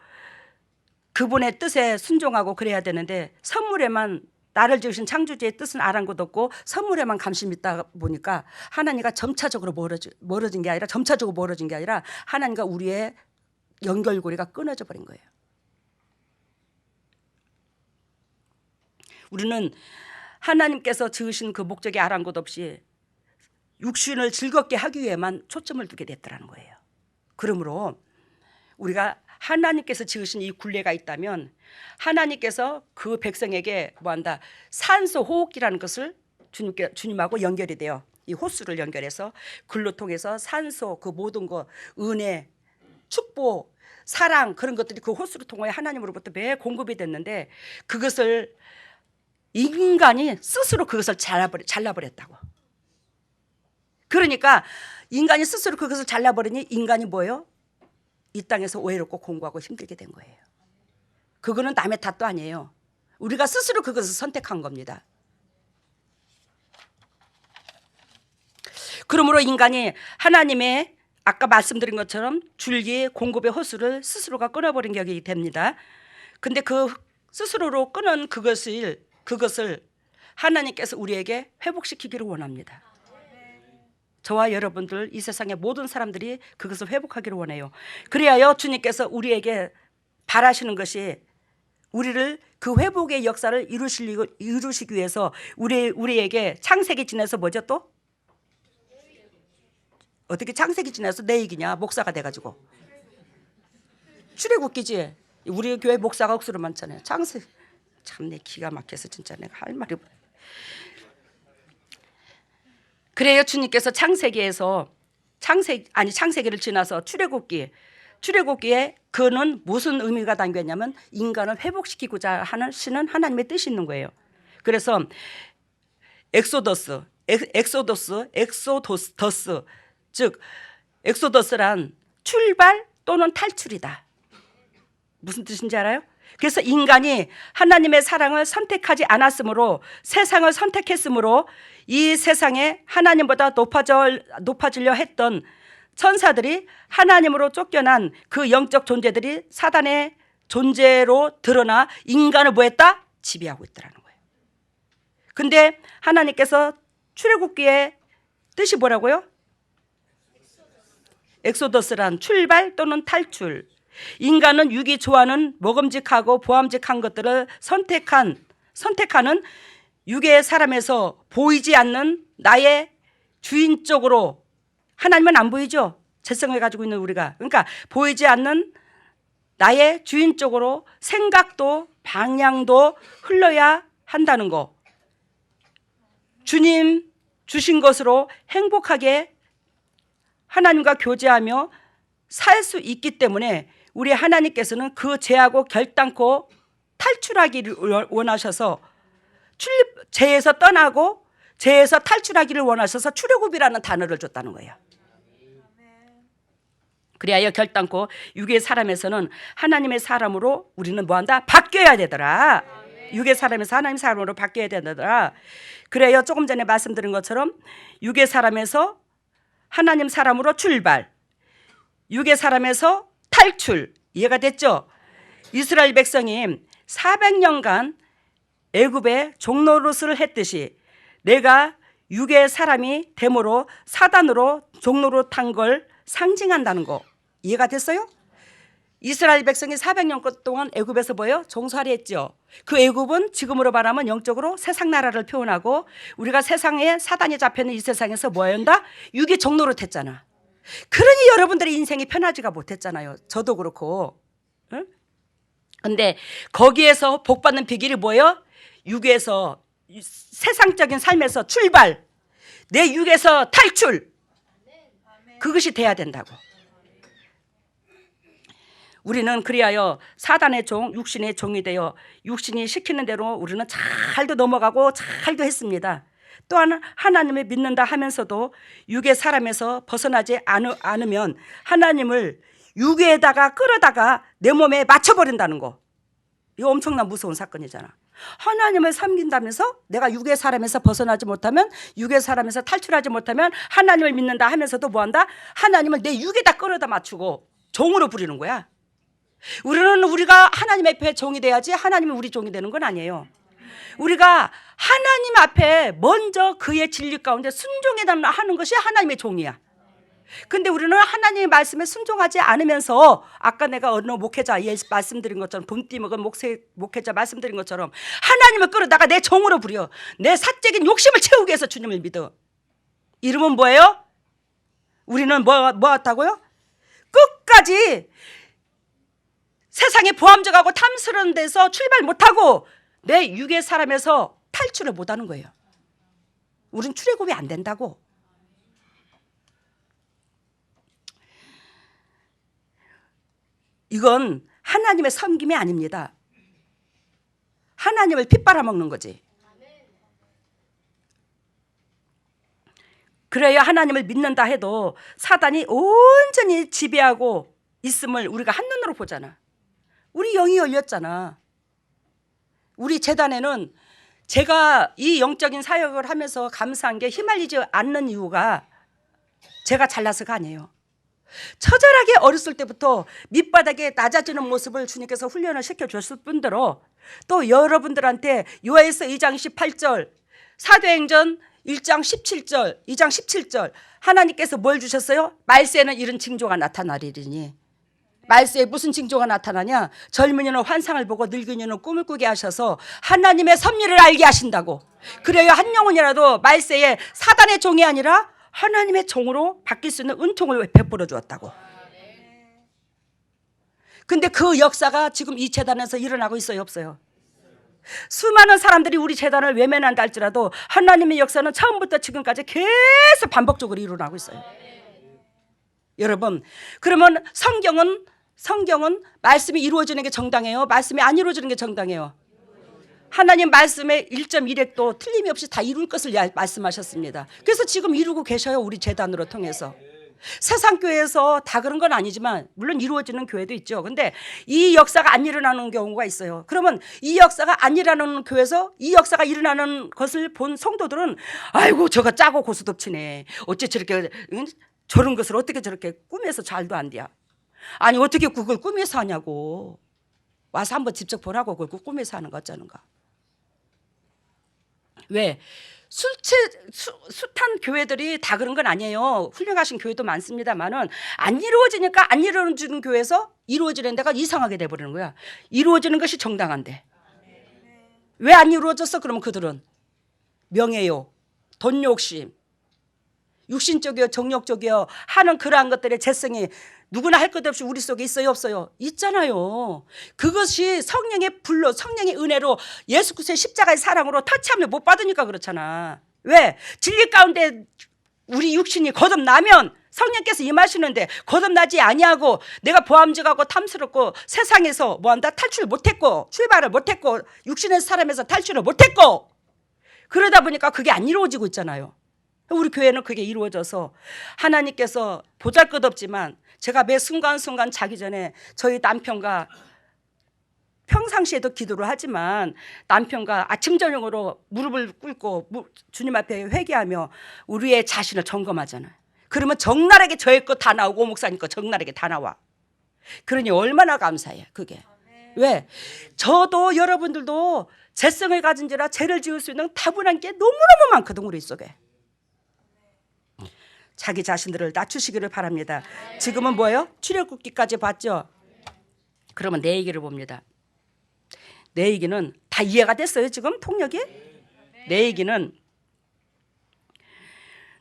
그분의 뜻에 순종하고 그래야 되는데 선물에만 나를 지으신 창조주의 뜻은 아랑곳 없고 선물에만 관심이 있다 보니까 하나님과 점차적으로 멀어진 게 아니라 점차적으로 멀어진 게 아니라 하나님과 우리의 연결고리가 끊어져 버린 거예요. 우리는 하나님께서 지으신 그 목적에 아랑곳 없이 육신을 즐겁게 하기 위해만 초점을 두게 됐더라는 거예요. 그러므로 우리가 하나님께서 지으신 이 굴레가 있다면 하나님께서 그 백성에게 뭐한다? 산소 호흡기라는 것을 주님하고 연결이 돼요. 이 호수를 연결해서 글로 통해서 산소 그 모든 거 은혜 축복 사랑 그런 것들이 그 호수를 통해 하나님으로부터 매일 공급이 됐는데 그것을 인간이 스스로 그것을 잘라버렸다고. 그러니까 인간이 스스로 그것을 잘라버리니 인간이 뭐예요? 이 땅에서 외롭고 공고하고 힘들게 된 거예요. 그거는 남의 탓도 아니에요. 우리가 스스로 그것을 선택한 겁니다. 그러므로 인간이 하나님의 아까 말씀드린 것처럼 줄기 공급의 호수를 스스로가 끊어버린 격이 됩니다. 근데 그 스스로로 끊은 그것을 하나님께서 우리에게 회복시키기를 원합니다. 저와 여러분들 이 세상의 모든 사람들이 그것을 회복하기를 원해요. 그래야요 주님께서 우리에게 바라시는 것이 우리를 그 회복의 역사를 이루시기 위해서 우리에게 창세기 지나서 뭐죠 또? 어떻게 창세기 지나서 내 얘기냐 목사가 돼가지고 출애굽기지. 우리 교회 목사가 억수로 많잖아요. 참내 기가 막혀서 진짜 내가 할 말이 그래요. 주님께서 창세기를 지나서 출애굽기에 그는 무슨 의미가 담겨 있냐면 인간을 회복시키고자 하시는 하나님의 뜻이 있는 거예요. 그래서 엑소더스 즉 엑소더스란 출발 또는 탈출이다. 무슨 뜻인지 알아요? 그래서 인간이 하나님의 사랑을 선택하지 않았으므로 세상을 선택했으므로 이 세상에 하나님보다 높아지려 했던 천사들이 하나님으로 쫓겨난 그 영적 존재들이 사단의 존재로 드러나 인간을 뭐했다? 지배하고 있더라는 거예요. 근데 하나님께서 출애굽기의 뜻이 뭐라고요? 엑소더스란 출발 또는 탈출. 인간은 육이 좋아하는 먹음직하고 보암직한 것들을 선택하는 육의 사람에서 보이지 않는 나의 주인 쪽으로 하나님은 안 보이죠? 재성을 가지고 있는 우리가. 그러니까 보이지 않는 나의 주인 쪽으로 생각도 방향도 흘러야 한다는 거. 주님 주신 것으로 행복하게 하나님과 교제하며 살 수 있기 때문에 우리 하나님께서는 그 죄하고 결단코 탈출하기를 원하셔서 죄에서 떠나고 죄에서 탈출하기를 원하셔서 출애굽이라는 단어를 줬다는 거예요. 그래야 결단코 육의 사람에서는 하나님의 사람으로 우리는 뭐한다? 바뀌어야 되더라. 육의 사람에서 하나님의 사람으로 바뀌어야 되더라. 그래야 조금 전에 말씀드린 것처럼 육의 사람에서 하나님 사람으로 출발, 육의 사람에서 탈출. 이해가 됐죠? 이스라엘 백성이 400년간 애굽에 종노릇을 했듯이 내가 육의 사람이 됨으로 사단으로 종노릇한 걸 상징한다는 거. 이해가 됐어요? 이스라엘 백성이 400년 동안 애굽에서 뭐예요? 종살이 했죠. 그 애굽은 지금으로 말하면 영적으로 세상 나라를 표현하고 우리가 세상에 사단이 잡혀있는 이 세상에서 뭐 한다? 육의 종노릇 했잖아. 그러니 여러분들의 인생이 편하지가 못했잖아요. 저도 그렇고. 응? 근데 거기에서 복받는 비결이 뭐예요? 육에서 세상적인 삶에서 출발, 내 육에서 탈출, 그것이 돼야 된다고. 우리는 그리하여 사단의 종, 육신의 종이 되어 육신이 시키는 대로 우리는 잘도 넘어가고 잘도 했습니다. 또한 하나님을 믿는다 하면서도 육의 사람에서 벗어나지 않으면 하나님을 육에다가 끌어다가 내 몸에 맞춰버린다는 거. 이거 엄청난 무서운 사건이잖아. 하나님을 섬긴다면서 내가 육의 사람에서 벗어나지 못하면, 육의 사람에서 탈출하지 못하면 하나님을 믿는다 하면서도 뭐한다? 하나님을 내 육에다 끌어다 맞추고 종으로 부리는 거야. 우리가 하나님 앞에 종이 돼야지 하나님이 우리 종이 되는 건 아니에요. 우리가 하나님 앞에 먼저 그의 진리 가운데 순종하는 것이 하나님의 종이야. 근데 우리는 하나님의 말씀에 순종하지 않으면서 아까 내가 어느 목회자 말씀드린 것처럼 돈 띠먹은 목회자 말씀드린 것처럼 하나님을 끌어다가 내 종으로 부려. 내 사적인 욕심을 채우기 위해서 주님을 믿어. 이름은 뭐예요? 우리는 뭐 왔다고요? 끝까지 세상에 보암적하고 탐스러운 데서 출발 못하고 내 육의 사람에서 탈출을 못하는 거예요. 우린 출애굽이 안 된다고. 이건 하나님의 섬김이 아닙니다. 하나님을 핏바라먹는 거지. 그래야 하나님을 믿는다 해도 사단이 온전히 지배하고 있음을 우리가 한눈으로 보잖아. 우리 영이 열렸잖아. 우리 재단에는 제가 이 영적인 사역을 하면서 감사한 게 휘말리지 않는 이유가 제가 잘나서가 아니에요. 처절하게 어렸을 때부터 밑바닥에 낮아지는 모습을 주님께서 훈련을 시켜줬을 뿐더러 또 여러분들한테 요한일서 2장 18절, 사도행전 1장 17절, 2장 17절 하나님께서 뭘 주셨어요? 말세에는 이런 징조가 나타나리니. 말세에 무슨 징조가 나타나냐? 젊은이는 환상을 보고 늙은이는 꿈을 꾸게 하셔서 하나님의 섭리를 알게 하신다고. 그래야 한 영혼이라도 말세에 사단의 종이 아니라 하나님의 종으로 바뀔 수 있는 은총을 베풀어 주었다고. 근데 그 역사가 지금 이 재단에서 일어나고 있어요, 없어요? 수많은 사람들이 우리 재단을 외면한다 할지라도 하나님의 역사는 처음부터 지금까지 계속 반복적으로 일어나고 있어요. 여러분, 그러면 성경은 말씀이 이루어지는 게 정당해요? 말씀이 안 이루어지는 게 정당해요? 하나님 말씀의 1.1핵도 틀림이 없이 다 이룰 것을 말씀하셨습니다. 그래서 지금 이루고 계셔요. 우리 재단으로 통해서. 세상 교회에서 다 그런 건 아니지만 물론 이루어지는 교회도 있죠. 근데 이 역사가 안 일어나는 경우가 있어요. 그러면 이 역사가 안 일어나는 교회에서 이 역사가 일어나는 것을 본 성도들은 아이고 저거 짜고 고스톱치네. 어째 저렇게 저런 것을 어떻게 저렇게 꿈에서 잘도 안 돼야. 아니 어떻게 그걸 꿈에서 하냐고. 와서 한번 직접 보라고 그걸 꿈에서 하는 거 어쩌는가. 왜? 숱한 교회들이 다 그런 건 아니에요. 훌륭하신 교회도 많습니다만은 안 이루어지니까 안 이루어지는 교회에서 이루어지는 데가 이상하게 돼버리는 거야. 이루어지는 것이 정당한데. 왜 안 이루어졌어? 그러면 그들은 명예요, 돈 욕심, 육신적이요 정욕적이요 하는 그러한 것들의 재성이 누구나 할 것 없이 우리 속에 있어요, 없어요? 있잖아요. 그것이 성령의 불로, 성령의 은혜로 예수 그리스도의 십자가의 사랑으로 터치하면 못 받으니까 그렇잖아. 왜? 진리 가운데 우리 육신이 거듭나면 성령께서 임하시는데 거듭나지 아니하고 내가 보암직하고 탐스럽고 세상에서 뭐한다? 탈출 못했고 출발을 못했고 육신의 사람에서 탈출을 못했고 그러다 보니까 그게 안 이루어지고 있잖아요. 우리 교회는 그게 이루어져서 하나님께서 보잘것없지만 제가 매 순간순간 자기 전에 저희 남편과 평상시에도 기도를 하지만 남편과 아침 저녁으로 무릎을 꿇고 주님 앞에 회개하며 우리의 자신을 점검하잖아요. 그러면 적나라하게 저의 것 다 나오고 목사님 거 적나라하게 다 나와. 그러니 얼마나 감사해요 그게. 왜? 저도 여러분들도 죄성을 가진지라 죄를 지을 수 있는 다분한 게 너무너무 많거든 우리 속에. 자기 자신들을 낮추시기를 바랍니다. 지금은 뭐예요? 출애굽기까지 봤죠? 그러면 내 얘기를 봅니다. 내 얘기는 다 이해가 됐어요 지금 통역이? 내 얘기는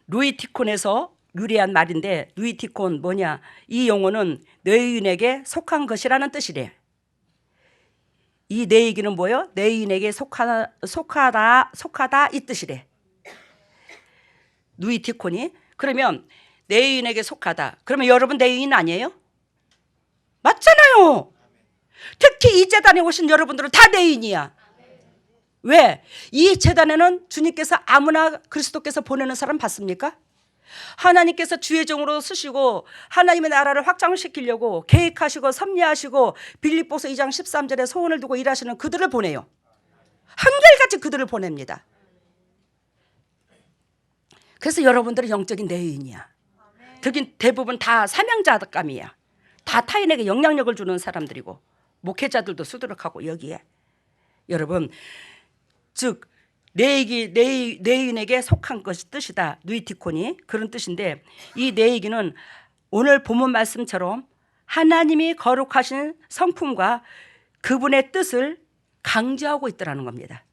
루이 티콘에서 유래한 말인데, 루이 티콘 뭐냐, 이 용어는 뇌인에게 속한 것이라는 뜻이래. 이 내 얘기는 뭐예요? 뇌인에게 속하다 이 뜻이래. 루이 티콘이. 그러면 뇌인에게 속하다. 그러면 여러분 뇌인 아니에요? 맞잖아요. 특히 이 재단에 오신 여러분들은 다 뇌인이야. 왜? 이 재단에는 주님께서 아무나 그리스도께서 보내는 사람 봤습니까? 하나님께서 주의 종으로 쓰시고 하나님의 나라를 확장시키려고 계획하시고 섭리하시고 빌립보서 2장 13절에 소원을 두고 일하시는 그들을 보내요. 한결같이 그들을 보냅니다. 그래서 여러분들은 영적인 뇌인이야. 특히 대부분 다 사명자감이야. 다 타인에게 영향력을 주는 사람들이고 목회자들도 수두룩하고 여기에. 여러분, 즉 뇌인에게 속한 것이 뜻이다. 누이티콘이 그런 뜻인데, 이 뇌이기는 오늘 본문 말씀처럼 하나님이 거룩하신 성품과 그분의 뜻을 강조하고 있더라는 겁니다.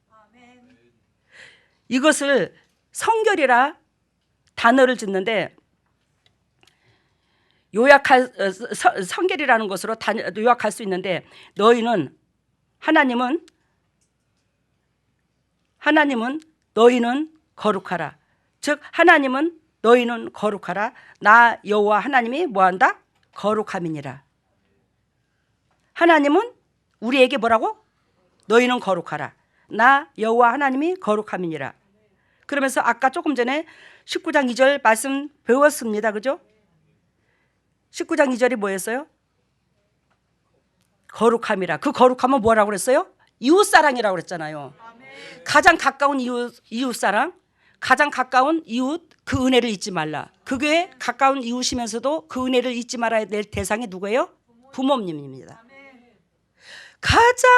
이것을 성결이라 단어를 짓는데 성결이라는 것으로 요약할 수 있는데, 하나님은 너희는 거룩하라. 즉 하나님은 너희는 거룩하라. 나 여호와 하나님이 뭐한다? 거룩함이니라. 하나님은 우리에게 뭐라고? 너희는 거룩하라. 나 여호와 하나님이 거룩함이니라. 그러면서 아까 조금 전에 19장 2절 말씀 배웠습니다. 그죠? 19장 2절이 뭐였어요? 거룩함이라. 그 거룩함은 뭐라고 그랬어요? 이웃사랑이라고 그랬잖아요. 가장 가까운 이웃사랑, 가장 가까운 이웃, 그 은혜를 잊지 말라. 그게 가까운 이웃이면서도 그 은혜를 잊지 말아야 될 대상이 누구예요? 부모님입니다. 가장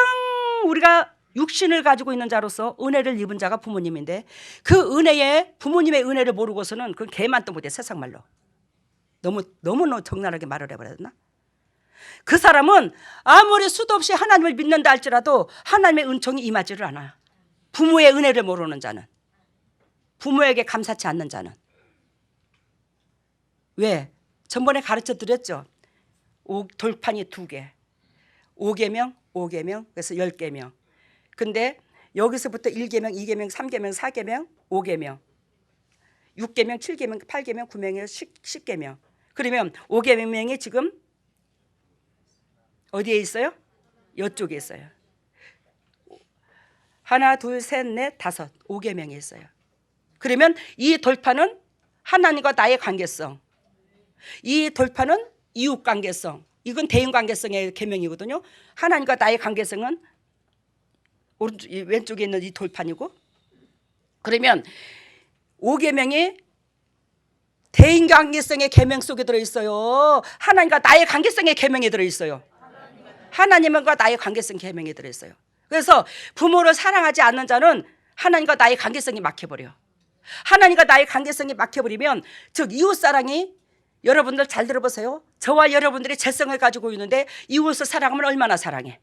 우리가 육신을 가지고 있는 자로서 은혜를 입은 자가 부모님인데, 그 은혜에 부모님의 은혜를 모르고서는 그건 개만도 못해. 세상 말로 너무 적나라하게 말을 해버렸나? 그 사람은 아무리 수도 없이 하나님을 믿는다 할지라도 하나님의 은총이 임하지를 않아. 부모의 은혜를 모르는 자는, 부모에게 감사치 않는 자는. 왜? 전번에 가르쳐 드렸죠. 돌판이 2개, 5계명, 5계명, 그래서 10계명. 근데 여기서부터 1계명, 2계명, 3계명, 4계명, 5계명, 6계명, 7계명, 8계명, 9계명, 10계명. 그러면 5계명이 지금 어디에 있어요? 이쪽에 있어요. 하나, 둘, 셋, 넷, 다섯, 5계명이 있어요. 그러면 이 돌파는 하나님과 나의 관계성, 이 돌파는 이웃 관계성, 이건 대인 관계성의 계명이거든요. 하나님과 나의 관계성은 왼쪽에 있는 이 돌판이고, 그러면 5계명이 대인 관계성의 계명 속에 들어있어요. 하나님과 나의 관계성의 계명에 들어있어요. 하나님과 나의 관계성 계명에 들어있어요. 그래서 부모를 사랑하지 않는 자는 하나님과 나의 관계성이 막혀버려. 하나님과 나의 관계성이 막혀버리면, 즉 이웃사랑이, 여러분들 잘 들어보세요. 저와 여러분들이 재성을 가지고 있는데 이웃을 사랑하면 얼마나 사랑해?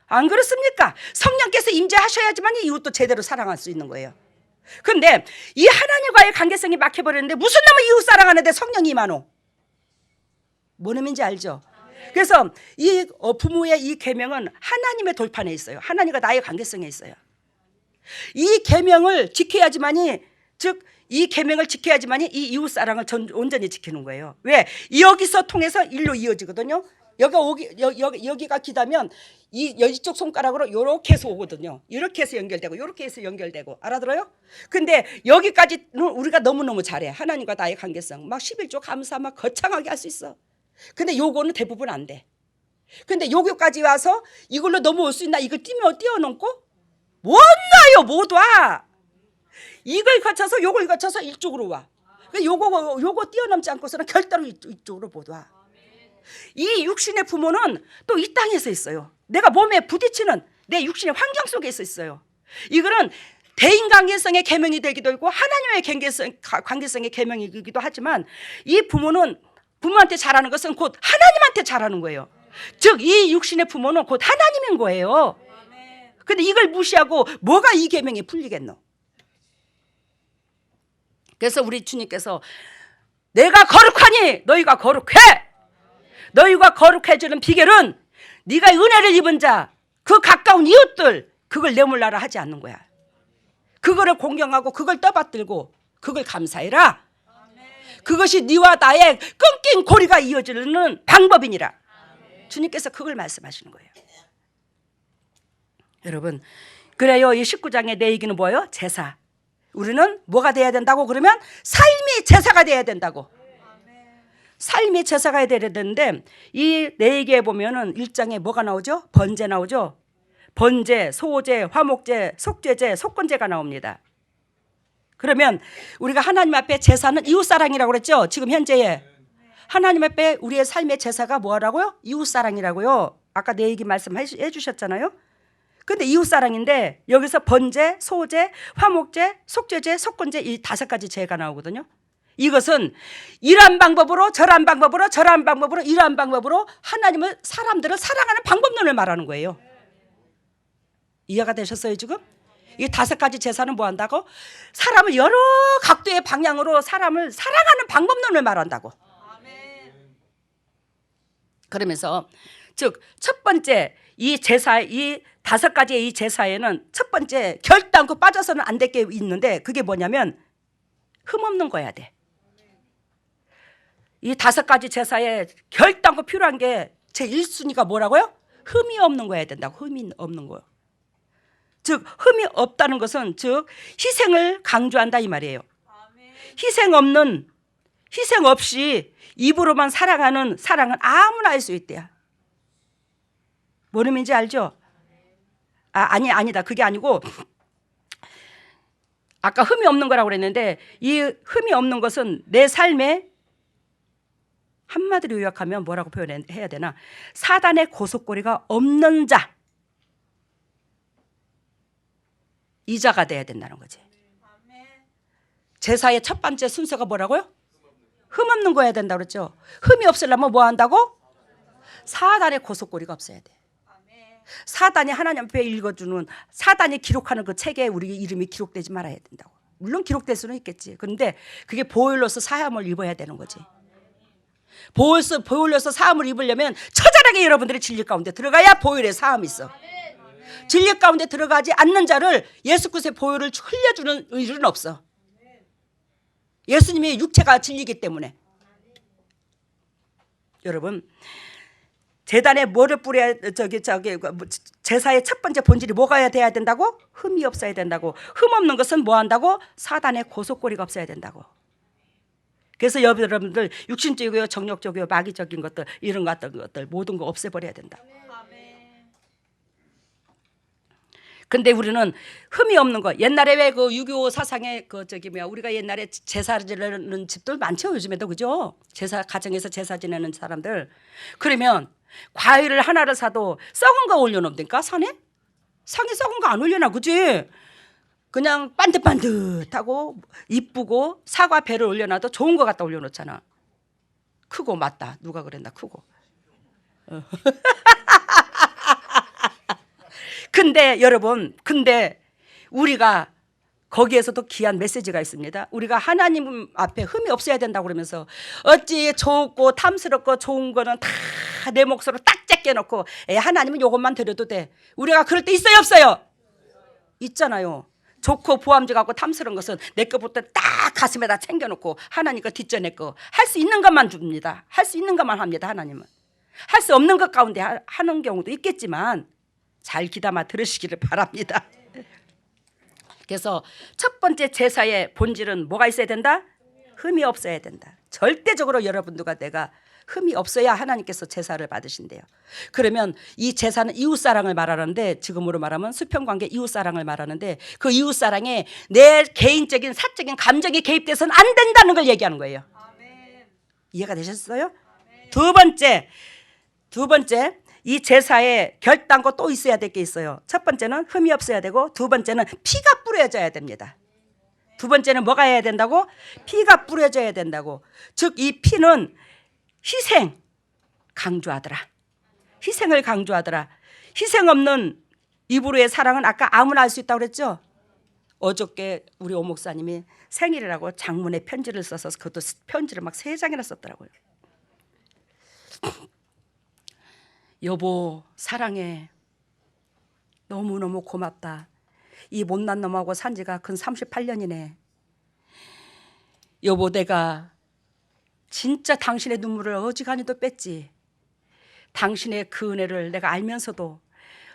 안 그렇습니까? 성령께서 임재하셔야지만 이웃도 제대로 사랑할 수 있는 거예요. 그런데 이 하나님과의 관계성이 막혀버렸는데 무슨 놈의 이웃 사랑하는데 성령이 임하노? 뭔 의미인지 알죠? 그래서 이 부모의 이 계명은 하나님의 돌판에 있어요. 하나님과 나의 관계성에 있어요. 이 계명을 지켜야지만이, 즉 이 계명을 지켜야지만이 이 이웃 사랑을 온전히 지키는 거예요. 왜? 여기서 통해서 일로 이어지거든요. 여기가 기다면 이쪽 손가락으로 이렇게 해서 오거든요. 이렇게 해서 연결되고 이렇게 해서 연결되고. 알아들어요? 근데 여기까지는 우리가 너무너무 잘해. 하나님과 나의 관계성 막 11조 감사 막 거창하게 할 수 있어. 근데 요거는 대부분 안 돼. 근데 여기까지 와서 이걸로 넘어올 수 있나? 이걸 뛰어넘고 못 와요. 못 와. 이걸 거쳐서 요걸 거쳐서 이쪽으로 와. 요거 뛰어넘지 않고서는 절대로 이쪽으로 못 와. 이 육신의 부모는 또 이 땅에서 있어요. 내가 몸에 부딪히는 내 육신의 환경 속에 있어요. 이거는 대인관계성의 계명이 되기도 하고 하나님의 관계성의 계명이기도 하지만, 이 부모는 부모한테 잘하는 것은 곧 하나님한테 잘하는 거예요. 즉 이 육신의 부모는 곧 하나님인 거예요. 근데 이걸 무시하고 뭐가 이 계명이 풀리겠노? 그래서 우리 주님께서 내가 거룩하니 너희가 거룩해. 너희가 거룩해지는 비결은 네가 은혜를 입은 자, 그 가까운 이웃들, 그걸 내몰라라 하지 않는 거야. 그거를 공경하고 그걸 떠받들고 그걸 감사해라. 그것이 네와 나의 끊긴 고리가 이어지는 방법이니라. 주님께서 그걸 말씀하시는 거예요. 여러분, 그래요. 이 19장의 내 얘기는 뭐예요? 제사. 우리는 뭐가 돼야 된다고? 그러면 삶이 제사가 돼야 된다고. 삶이 제사가 돼야 되는데 이 내 얘기에 보면은 1장에 뭐가 나오죠? 번제 나오죠. 번제, 소제, 화목제, 속죄제, 속건제가 나옵니다. 그러면 우리가 하나님 앞에 제사는 이웃사랑이라고 그랬죠. 지금 현재에 하나님 앞에 우리의 삶의 제사가 뭐라고요? 이웃사랑이라고요. 아까 내 얘기 말씀해 주셨잖아요. 근데 이웃사랑인데 여기서 번제, 소제, 화목제, 속죄제, 속건제 이 5가지 제가 나오거든요. 이것은 이러한 방법으로 저러한 방법으로 저러한 방법으로 이러한 방법으로 하나님을 사람들을 사랑하는 방법론을 말하는 거예요. 이해가 되셨어요 지금? 이 5가지 제사는 뭐 한다고? 사람을 여러 각도의 방향으로 사람을 사랑하는 방법론을 말한다고. 그러면서 즉 첫 번째 이 제사 이 5가지의 이 제사에는 첫 번째 결단코 빠져서는 안 될 게 있는데 그게 뭐냐면 흠없는 거야 돼. 이 5가지 제사에 결단코 필요한 게 제 1순위가 뭐라고요? 흠이 없는 거야 된다고. 흠이 없는 거요. 즉 흠이 없다는 것은 즉 희생을 강조한다 이 말이에요. 희생 없이 입으로만 사랑하는 사랑은 아무나 할 수 있대요. 뭔 의미인지 알죠? 아니다. 그게 아니고 아까 흠이 없는 거라고 그랬는데 이 흠이 없는 것은 내 삶에 한마디로 요약하면 뭐라고 표현해야 되나? 사단의 고속고리가 없는 자. 이 자가 돼야 된다는 거지. 제사의 첫 번째 순서가 뭐라고요? 흠 없는 거여야 된다고 그랬죠. 흠이 없으려면 뭐 한다고? 사단의 고속고리가 없어야 돼. 사단이 하나님 앞에 읽어주는 사단이 기록하는 그 책에 우리 이름이 기록되지 말아야 된다고. 물론 기록될 수는 있겠지. 그런데 그게 보혈로서 사함을 입어야 되는 거지. 보혈로서 사함을 입으려면 처절하게 여러분들이 진리 가운데 들어가야 보혈의 사함이 있어. 진리 가운데 들어가지 않는 자를 예수 그리스도의 보혈을 흘려주는 일은 없어. 예수님의 육체가 진리이기 때문에. 여러분 제단에 뭐를 뿌려야 제사의 첫 번째 본질이 뭐가 돼야 된다고? 흠이 없어야 된다고. 흠 없는 것은 뭐 한다고? 사단의 고속고리가 없어야 된다고. 그래서 여러분들 육신적이고 정욕적이고 마귀적인 것들 이런 것들 모든 거 없애버려야 된다. 근데 우리는 흠이 없는 거. 옛날에 왜 그 6.25 사상의 우리가 옛날에 제사 지내는 집들 많죠 요즘에도. 그죠? 제사 가정에서 제사 지내는 사람들. 그러면 과일을 하나를 사도 썩은 거 올려놓습니까? 상에 썩은 거 안 올려놔. 그지? 그냥 반듯반듯하고 이쁘고 사과 배를 올려놔도 좋은 거 갖다 올려놓잖아. 크고 맞다. 누가 그랬나 크고. 근데 여러분 우리가 거기에서도 귀한 메시지가 있습니다. 우리가 하나님 앞에 흠이 없어야 된다고 그러면서 어찌 좋고 탐스럽고 좋은 거는 다 내 몫으로 딱 제껴놓고 하나님은 이것만 드려도 돼. 우리가 그럴 때 있어요 없어요? 있잖아요. 좋고 보암지 같고 탐스러운 것은 내 것부터 딱 가슴에다 챙겨놓고 하나님 거 뒷전에 거 할 수 있는 것만 줍니다. 할 수 있는 것만 합니다. 하나님은. 할 수 없는 것 가운데 하는 경우도 있겠지만 잘 귀담아 들으시기를 바랍니다. 그래서 첫 번째 제사의 본질은 뭐가 있어야 된다? 흠이 없어야 된다. 절대적으로 여러분들과 내가 흠이 없어야 하나님께서 제사를 받으신대요. 그러면 이 제사는 이웃사랑을 말하는데 지금으로 말하면 수평관계 이웃사랑을 말하는데 그 이웃사랑에 내 개인적인 사적인 감정이 개입돼서는 안 된다는 걸 얘기하는 거예요. 이해가 되셨어요? 두 번째 이 제사에 결단코 또 있어야 될 게 있어요. 첫 번째는 흠이 없어야 되고 두 번째는 피가 뿌려져야 됩니다. 두 번째는 뭐가 해야 된다고? 피가 뿌려져야 된다고. 즉 이 피는 희생 강조하더라. 희생을 강조하더라. 희생 없는 입으로의 사랑은 아까 아무나 알 수 있다고 그랬죠. 어저께 우리 오 목사님이 생일이라고 장문에 편지를 써서 그것도 편지를 막 3장이나 썼더라고요. 여보 사랑해. 너무너무 고맙다. 이 못난 놈하고 산 지가 근 38년이네. 여보 내가 진짜 당신의 눈물을 어지간히도 뺐지. 당신의 그 은혜를 내가 알면서도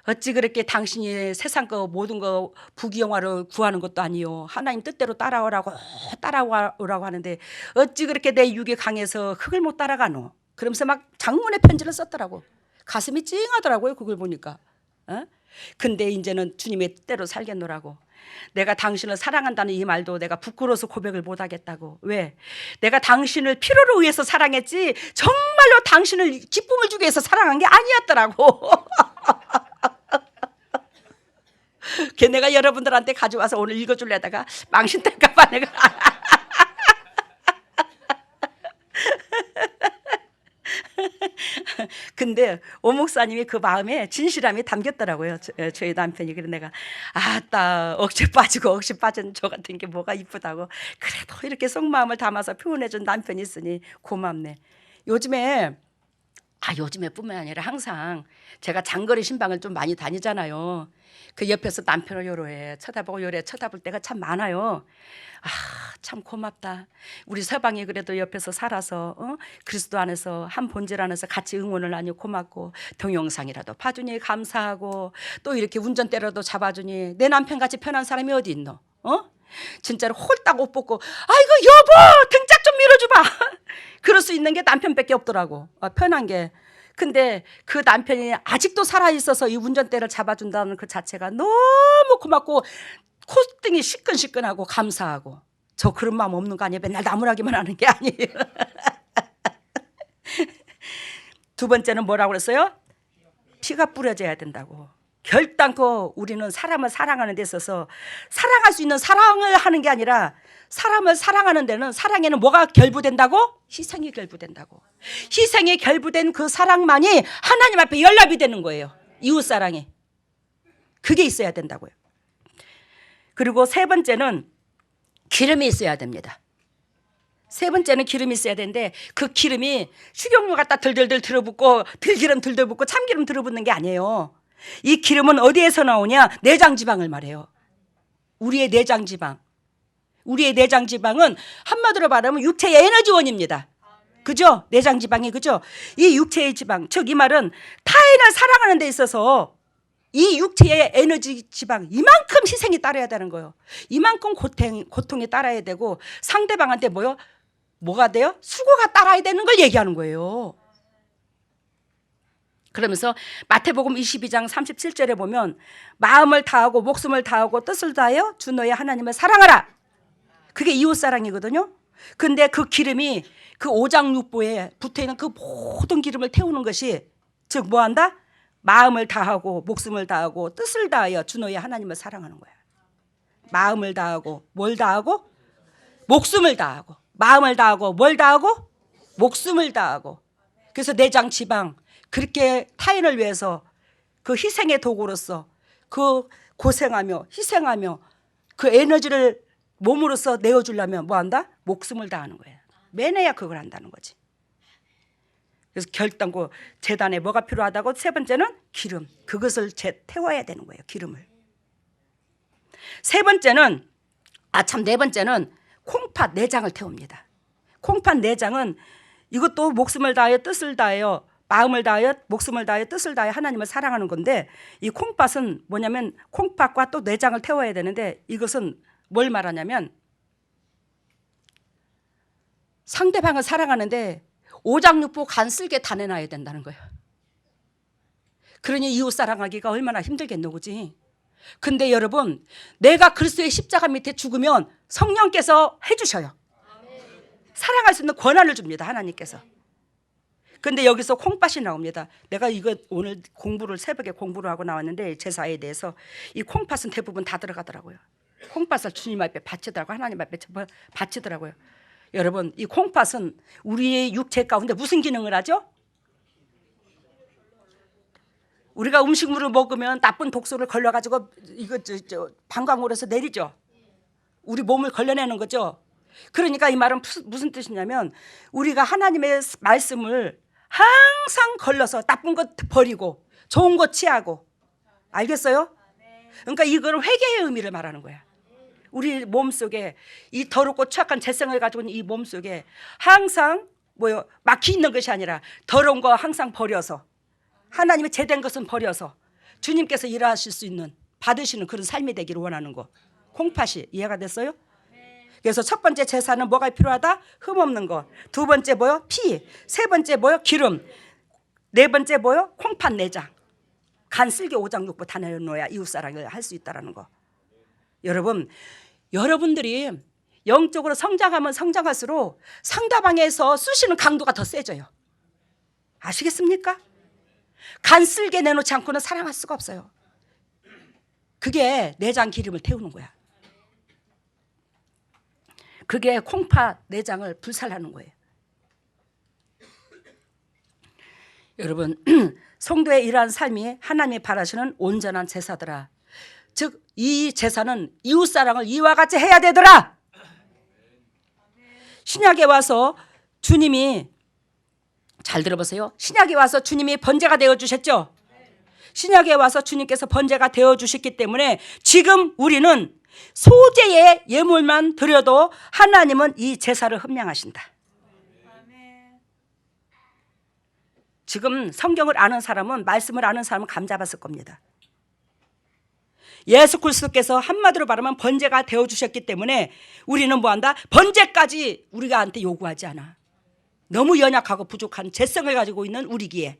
어찌 그렇게 당신이 세상 거 모든 거 부귀영화를 구하는 것도 아니요. 하나님 뜻대로 따라오라고 하는데 어찌 그렇게 내 육이 강해서 흙을 못 따라가노. 그러면서 막 장문의 편지를 썼더라고. 가슴이 찡하더라고요. 그걸 보니까. 근데 이제는 주님의 뜻대로 살겠노라고. 내가 당신을 사랑한다는 이 말도 내가 부끄러워서 고백을 못하겠다고. 왜? 내가 당신을 필요로 위해서 사랑했지 정말로 당신을 기쁨을 주기 위해서 사랑한 게 아니었더라고. 걔 내가 여러분들한테 가져와서 오늘 읽어주려다가 망신될까 봐 내가 근데 오 목사님이 그 마음에 진실함이 담겼더라고요. 저희 남편이. 그래서 내가 아따 억지 빠지고 억지 빠진 저 같은 게 뭐가 이쁘다고. 그래도 이렇게 속마음을 담아서 표현해준 남편이 있으니 고맙네. 요즘에 뿐만 아니라 항상 제가 장거리 신방을 좀 많이 다니잖아요. 그 옆에서 남편을 요래 쳐다보고 요래 쳐다볼 때가 참 많아요. 참 고맙다. 우리 서방이 그래도 옆에서 살아서 그리스도 안에서 한 본질 안에서 같이 응원을 하니 고맙고, 동영상이라도 봐주니 감사하고, 또 이렇게 운전대라도 잡아주니 내 남편같이 편한 사람이 어디 있노? 진짜로 홀딱 옷 벗고 아이고 여보 등짝 좀 밀어줘봐. 그럴 수 있는 게 남편밖에 없더라고. 편한 게. 근데 그 남편이 아직도 살아있어서 이 운전대를 잡아준다는 그 자체가 너무 고맙고 콧등이 시끈시끈하고 감사하고. 저 그런 마음 없는 거 아니에요? 맨날 나무라기만 하는 게 아니에요. 두 번째는 뭐라고 그랬어요? 피가 뿌려져야 된다고. 결단코 우리는 사람을 사랑하는 데 있어서 사랑할 수 있는 사랑을 하는 게 아니라 사람을 사랑하는 데는 사랑에는 뭐가 결부된다고? 희생이 결부된다고. 희생이 결부된 그 사랑만이 하나님 앞에 연락이 되는 거예요. 이웃사랑이. 그게 있어야 된다고요. 그리고 세 번째는 기름이 있어야 됩니다. 세 번째는 기름이 있어야 되는데 그 기름이 식용유 갖다 들들들 들어붓고 들기름 들들 붓고 참기름 들어붓는 게 아니에요. 이 기름은 어디에서 나오냐? 내장지방을 말해요. 우리의 내장지방. 우리의 내장지방은 한마디로 말하면 육체의 에너지원입니다. 그죠? 내장지방이 그죠? 이 육체의 지방, 즉 이 말은 타인을 사랑하는 데 있어서 이 육체의 에너지 지방 이만큼 희생이 따라야 되는 거예요. 이만큼 고통이 따라야 되고 상대방한테 뭐가 돼요? 수고가 따라야 되는 걸 얘기하는 거예요. 그러면서 마태복음 22장 37절에 보면 마음을 다하고 목숨을 다하고 뜻을 다하여 주 너의 하나님을 사랑하라. 그게 이웃사랑이거든요. 근데 그 기름이 그 오장육부에 붙어있는 그 모든 기름을 태우는 것이 즉 뭐한다? 마음을 다하고 목숨을 다하고 뜻을 다하여 주 너의 하나님을 사랑하는 거야. 마음을 다하고 뭘 다하고? 목숨을 다하고. 마음을 다하고 뭘 다하고? 목숨을 다하고. 그래서 내장 지방 그렇게 타인을 위해서 그 희생의 도구로서 그 고생하며 희생하며 그 에너지를 몸으로서 내어주려면 뭐한다? 목숨을 다하는 거예요. 매너야 그걸 한다는 거지. 그래서 결단코 제단에 뭐가 필요하다고? 세 번째는 기름. 그것을 태워야 되는 거예요. 기름을. 네 번째는 콩팥 내장을 태웁니다. 콩팥 내장은 이것도 목숨을 다하여 뜻을 다하여 마음을 다하여 목숨을 다하여 뜻을 다하여 하나님을 사랑하는 건데 이 콩팥은 뭐냐면 콩팥과 또 내장을 태워야 되는데 이것은 뭘 말하냐면 상대방을 사랑하는데 오장육부 간 쓸게 다 내놔야 된다는 거예요. 그러니 이웃 사랑하기가 얼마나 힘들겠노, 그지? 근데 여러분, 내가 그리스도의 십자가 밑에 죽으면 성령께서 해주셔요. 사랑할 수 있는 권한을 줍니다, 하나님께서. 근데 여기서 콩팥이 나옵니다. 내가 이거 오늘 새벽에 공부를 하고 나왔는데 제사에 대해서 이 콩팥은 대부분 다 들어가더라고요. 콩팥을 주님 앞에 바치더라고, 하나님 앞에 바치더라고요. 여러분, 이 콩팥은 우리의 육체 가운데 무슨 기능을 하죠? 우리가 음식물을 먹으면 나쁜 독소를 걸려가지고 이거 방광으로 해서 내리죠. 우리 몸을 걸려내는 거죠. 그러니까 이 말은 무슨 뜻이냐면 우리가 하나님의 말씀을 항상 걸러서 나쁜 것 버리고 좋은 것 취하고, 알겠어요? 그러니까 이걸 회개의 의미를 말하는 거야. 우리 몸속에 이 더럽고 추악한 재성을 가지고 있는 이 몸속에 항상 막히 있는 것이 아니라 더러운 거 항상 버려서 하나님의 제된 것은 버려서 주님께서 일하실 수 있는 받으시는 그런 삶이 되기를 원하는 거. 콩팥이 이해가 됐어요? 그래서 첫 번째 제사는 뭐가 필요하다? 흠 없는 거. 두 번째 뭐요? 피. 세 번째 뭐요? 기름. 네 번째 뭐요? 콩팥 내장. 간 쓸개 오장육부 다 내놓아야 이웃사랑을 할 수 있다는 거. 여러분들이 영적으로 성장하면 성장할수록 상대방에서 쑤시는 강도가 더 세져요. 아시겠습니까? 간 쓸개 내놓지 않고는 사랑할 수가 없어요. 그게 내장 기름을 태우는 거야. 그게 콩팥 내장을 불살하는 거예요. 여러분, 성도의 이러한 삶이 하나님이 바라시는 온전한 제사더라. 즉 이 제사는 이웃사랑을 이와 같이 해야 되더라. 신약에 와서 주님이, 잘 들어보세요, 신약에 와서 주님이 번제가 되어주셨죠. 신약에 와서 주님께서 번제가 되어주셨기 때문에 지금 우리는 소재의 예물만 드려도 하나님은 이 제사를 흠량하신다. 지금 성경을 아는 사람은, 말씀을 아는 사람은 감잡았을 겁니다. 예수 그리스도께서 한마디로 말하면 번제가 되어주셨기 때문에 우리는 뭐한다? 번제까지 우리가한테 요구하지 않아. 너무 연약하고 부족한 죄성을 가지고 있는 우리기에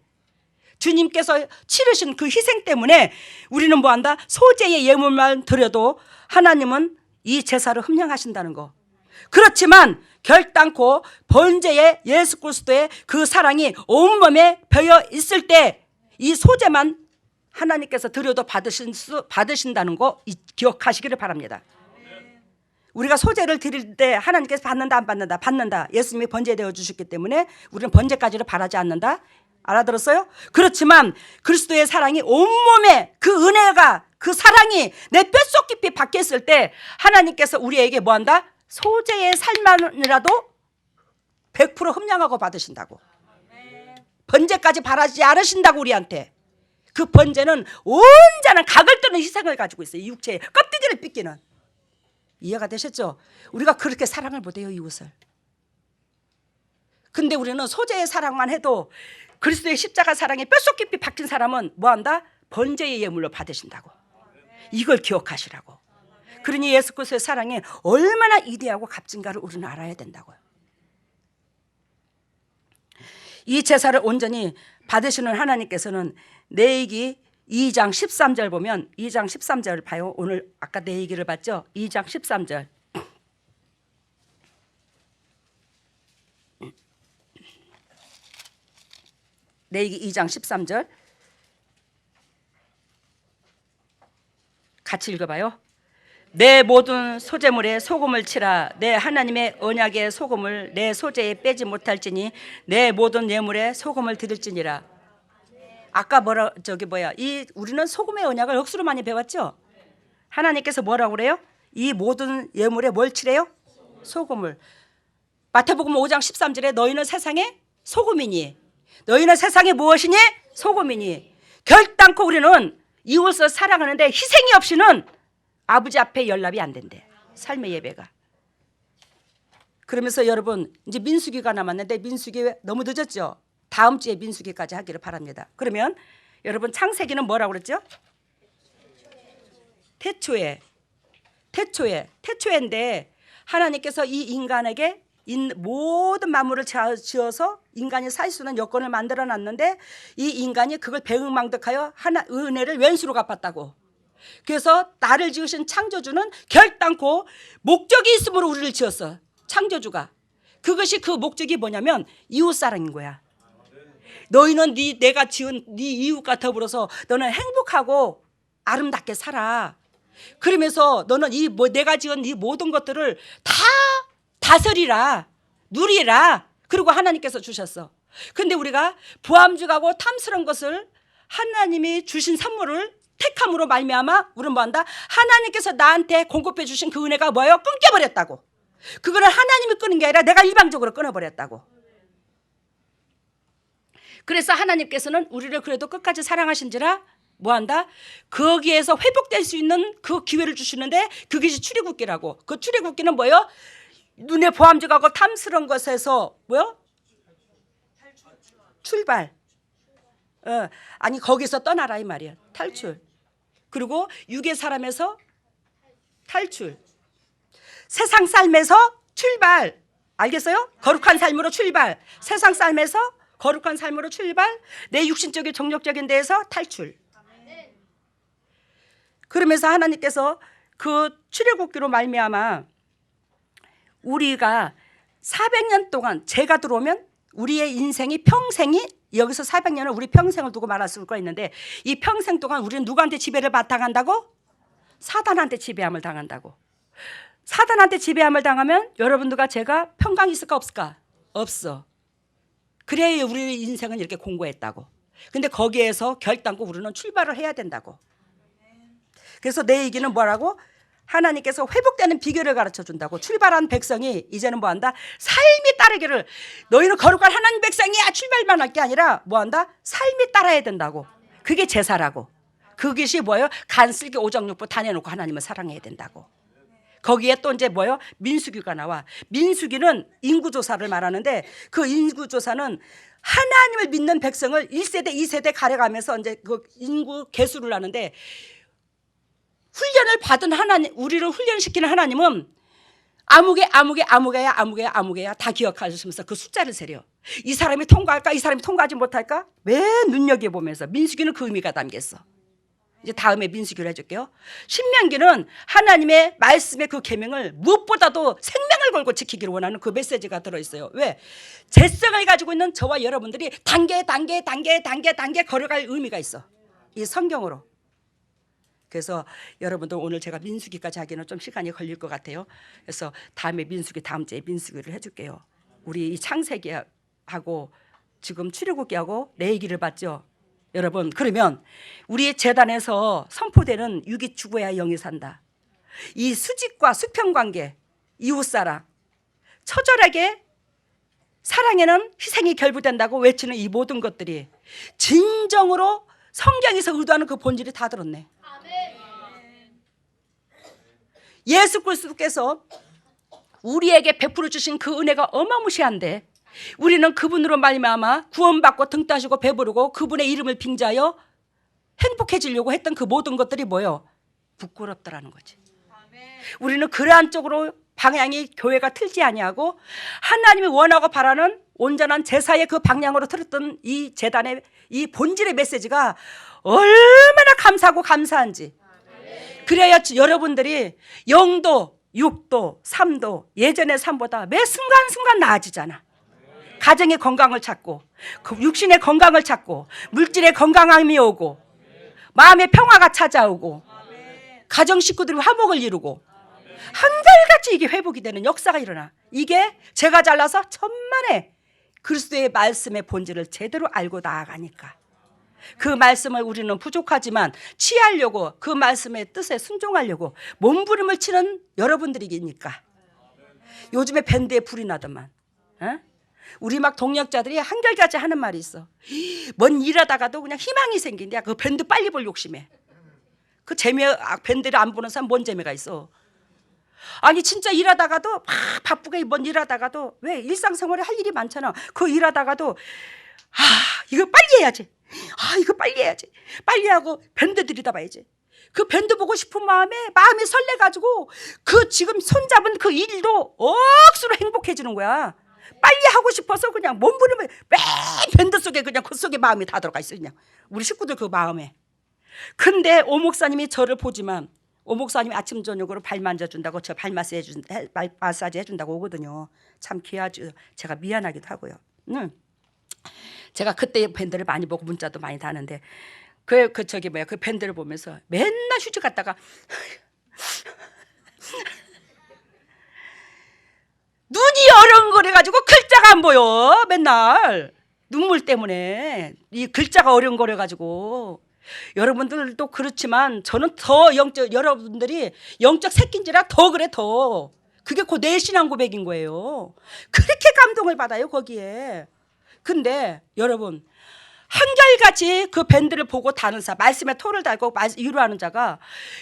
주님께서 치르신 그 희생 때문에 우리는 뭐한다? 소재의 예물만 드려도 하나님은 이 제사를 흠량하신다는 거. 그렇지만 결단코 번제의 예수 그리스도의 그 사랑이 온몸에 배어 있을 때 이 소재만 하나님께서 드려도 받으신다는 거 기억하시기를 바랍니다. 우리가 소재를 드릴 때 하나님께서 받는다 안 받는다? 받는다. 예수님이 번제 되어 주셨기 때문에 우리는 번제까지를 바라지 않는다. 알아들었어요? 그렇지만 그리스도의 사랑이 온몸에, 그 은혜가, 그 사랑이 내 뼛속 깊이 박혔을 때 하나님께서 우리에게 뭐한다? 소재의 삶만이라도 100% 흠량하고 받으신다고. 번제까지 바라지 않으신다고. 우리한테 그 번제는 온전한 각을 뜨는 희생을 가지고 있어요. 육체의 껍데기를 삐끼는. 이해가 되셨죠? 우리가 그렇게 사랑을 못해요, 이웃을. 근데 우리는 소재의 사랑만 해도 그리스도의 십자가 사랑에 뼛속 깊이 박힌 사람은 뭐한다? 번제의 예물로 받으신다고. 이걸 기억하시라고. 그러니 예수 그리스도의 사랑이 얼마나 위대하고 값진가를 우리는 알아야 된다고요. 이 제사를 온전히 받으시는 하나님께서는 레위기 2장 13절 보면, 2장 13절 봐요. 오늘 아까 내 얘기를 봤죠? 2장 13절. 레위기 2장 13절 같이 읽어봐요. 내 모든 소재물에 소금을 치라. 내 하나님의 언약의 소금을 내 소재에 빼지 못할지니 내 모든 예물에 소금을 드릴지니라. 아까 우리는 소금의 언약을 억수로 많이 배웠죠. 하나님께서 뭐라고 그래요? 이 모든 예물에 뭘 칠해요? 소금을. 마태복음 5장 13절에 너희는 세상의 소금이니. 너희는 세상의 무엇이니? 소금이니. 결단코 우리는 이웃을 사랑하는데 희생이 없이는 아버지 앞에 연락이 안 된대. 삶의 예배가. 그러면서 여러분, 이제 민수기가 남았는데 민수기 너무 늦었죠? 다음 주에 민수기까지 하기를 바랍니다. 그러면 여러분, 창세기는 뭐라고 그랬죠? 태초에인데 하나님께서 이 인간에게 모든 만물을 지어서 인간이 살 수 있는 여건을 만들어 놨는데 이 인간이 그걸 배은망덕하여 은혜를 왼수로 갚았다고. 그래서 나를 지으신 창조주는 결단코 목적이 있으므로 우리를 지었어. 창조주가. 그것이 그 목적이 뭐냐면 이웃사랑인 거야. 너희는 내가 지은 네 이웃과 더불어서 너는 행복하고 아름답게 살아. 그러면서 너는 내가 지은 이 모든 것들을 다 다스리라, 누리라. 그리고 하나님께서 주셨어. 근데 우리가 부함죽하고 탐스러운 것을 하나님이 주신 선물을 택함으로 말미암아 우리는 뭐한다? 하나님께서 나한테 공급해 주신 그 은혜가 뭐예요? 끊겨버렸다고. 그거를 하나님이 끊은 게 아니라 내가 일방적으로 끊어버렸다고. 그래서 하나님께서는 우리를 그래도 끝까지 사랑하신지라 뭐한다? 거기에서 회복될 수 있는 그 기회를 주시는데 그것이 출애굽기라고. 그 출애굽기는 뭐예요? 눈에 보암직하고 탐스러운 것에서 뭐요? 출발. 아니 거기서 떠나라 이 말이야. 탈출. 그리고 육의 사람에서 탈출. 세상 삶에서 출발. 알겠어요? 거룩한 삶으로 출발. 세상 삶에서 거룩한 삶으로 출발. 내 육신적인 정욕적인 데에서 탈출. 그러면서 하나님께서 그 출애굽기로 말미암아 우리가 400년 동안 죄가 들어오면 우리의 인생이 평생이 여기서 400년을 우리 평생을 두고 말할 수가 있는데 이 평생 동안 우리는 누구한테 지배를 당한다고? 사단한테 지배함을 당한다고. 사단한테 지배함을 당하면 여러분들과 제가 평강이 있을까 없을까? 없어. 그래야 우리 인생은 이렇게 공고했다고. 근데 거기에서 결단코 우리는 출발을 해야 된다고. 그래서 내 얘기는 뭐라고? 하나님께서 회복되는 비결을 가르쳐 준다고. 출발한 백성이 이제는 뭐한다? 삶이 따르기를. 너희는 거룩한 하나님 백성이야 출발만 할 게 아니라 뭐한다? 삶이 따라야 된다고. 그게 제사라고. 그것이 뭐예요? 간슬기 오정육부 다 내놓고 하나님을 사랑해야 된다고. 거기에 또 이제 뭐예요? 민수기가 나와. 민수기는 인구조사를 말하는데 그 인구조사는 하나님을 믿는 백성을 1세대 2세대 가려가면서 이제 그 인구 개수를 하는데 훈련을 받은 하나님, 우리를 훈련시키는 하나님은 아무개야 다 기억하시면서 그 숫자를 세려. 이 사람이 통과할까? 이 사람이 통과하지 못할까? 왜 눈여겨보면서. 민수기는 그 의미가 담겼어. 이제 다음에 민수기를 해줄게요. 신명기는 하나님의 말씀의 그 계명을 무엇보다도 생명을 걸고 지키기를 원하는 그 메시지가 들어있어요. 왜? 재성을 가지고 있는 저와 여러분들이 단계 걸어갈 의미가 있어. 이 성경으로. 그래서 여러분들 오늘 제가 민수기까지 하기는 좀 시간이 걸릴 것 같아요. 그래서 다음에 민수기 다음 주에 민수기를 해줄게요. 우리 이 창세기하고 지금 출애굽기하고 내 얘기를 봤죠. 여러분 그러면 우리의 재단에서 선포되는 육이 죽어야 영이 산다. 이 수직과 수평관계, 이웃사랑, 처절하게 사랑에는 희생이 결부된다고 외치는 이 모든 것들이 진정으로 성경에서 의도하는 그 본질이 다 들었네. 예수 그리스도께서 우리에게 베풀어 주신 그 은혜가 어마무시한데 우리는 그분으로 말미암아 구원받고 등 따시고 배부르고 그분의 이름을 빙자하여 행복해지려고 했던 그 모든 것들이 뭐예요? 부끄럽더라는 거지. 우리는 그러한 쪽으로 방향이 교회가 틀지 아니하고 하나님이 원하고 바라는 온전한 제사의 그 방향으로 틀었던 이 제단의 이 본질의 메시지가 얼마나 감사하고 감사한지. 그래야 여러분들이 영도, 육도, 삶도 예전의 삶보다 매 순간순간 나아지잖아. 가정의 건강을 찾고 육신의 건강을 찾고 물질의 건강함이 오고 마음의 평화가 찾아오고 가정 식구들이 화목을 이루고 한결같이 이게 회복이 되는 역사가 일어나. 이게 제가 잘나서 천만에 그리스도의 말씀의 본질을 제대로 알고 나아가니까. 그 말씀을 우리는 부족하지만 취하려고 그 말씀의 뜻에 순종하려고 몸부림을 치는 여러분들이니까. 요즘에 밴드에 불이 나더만. 우리 막 동역자들이 한결같이 하는 말이 있어. 뭔 일하다가도 그냥 희망이 생긴대. 그 밴드 빨리 볼 욕심에. 그 재미, 밴드를 안 보는 사람 뭔 재미가 있어. 아니 진짜 일하다가도 막 바쁘게 뭔 일하다가도 왜 일상생활에 할 일이 많잖아. 그 일하다가도 이거 빨리 해야지. 이거 빨리 해야지. 빨리 하고 밴드 들여다봐야지. 그 밴드 보고 싶은 마음이 설레가지고 그 지금 손잡은 그 일도 억수로 행복해지는 거야. 빨리 하고 싶어서 그냥 몸부림을 맨 밴드 속에 그냥 그 속에 마음이 다 들어가 있어. 그냥 우리 식구들 그 마음에. 근데 오 목사님이 저를 보지만 오 목사님이 아침 저녁으로 발 만져준다고 저 발 마사지 해준다고 오거든요. 참 귀하죠. 제가 미안하기도 하고요. 제가 그때 밴드를 많이 보고 문자도 많이 다는데 그 밴드를 보면서 맨날 휴지 갔다가 눈이 어른거려가지고 글자가 안 보여. 맨날 눈물 때문에 이 글자가 어려운거려 가지고. 여러분들도 그렇지만 저는 더 여러분들이 영적 새끼인지라 더 그래 더. 그게 곧 내 신앙 고백인 거예요. 그렇게 감동을 받아요 거기에. 근데 여러분 한결같이 그 밴드를 보고 다는 자, 말씀에 토를 달고 위로하는 자가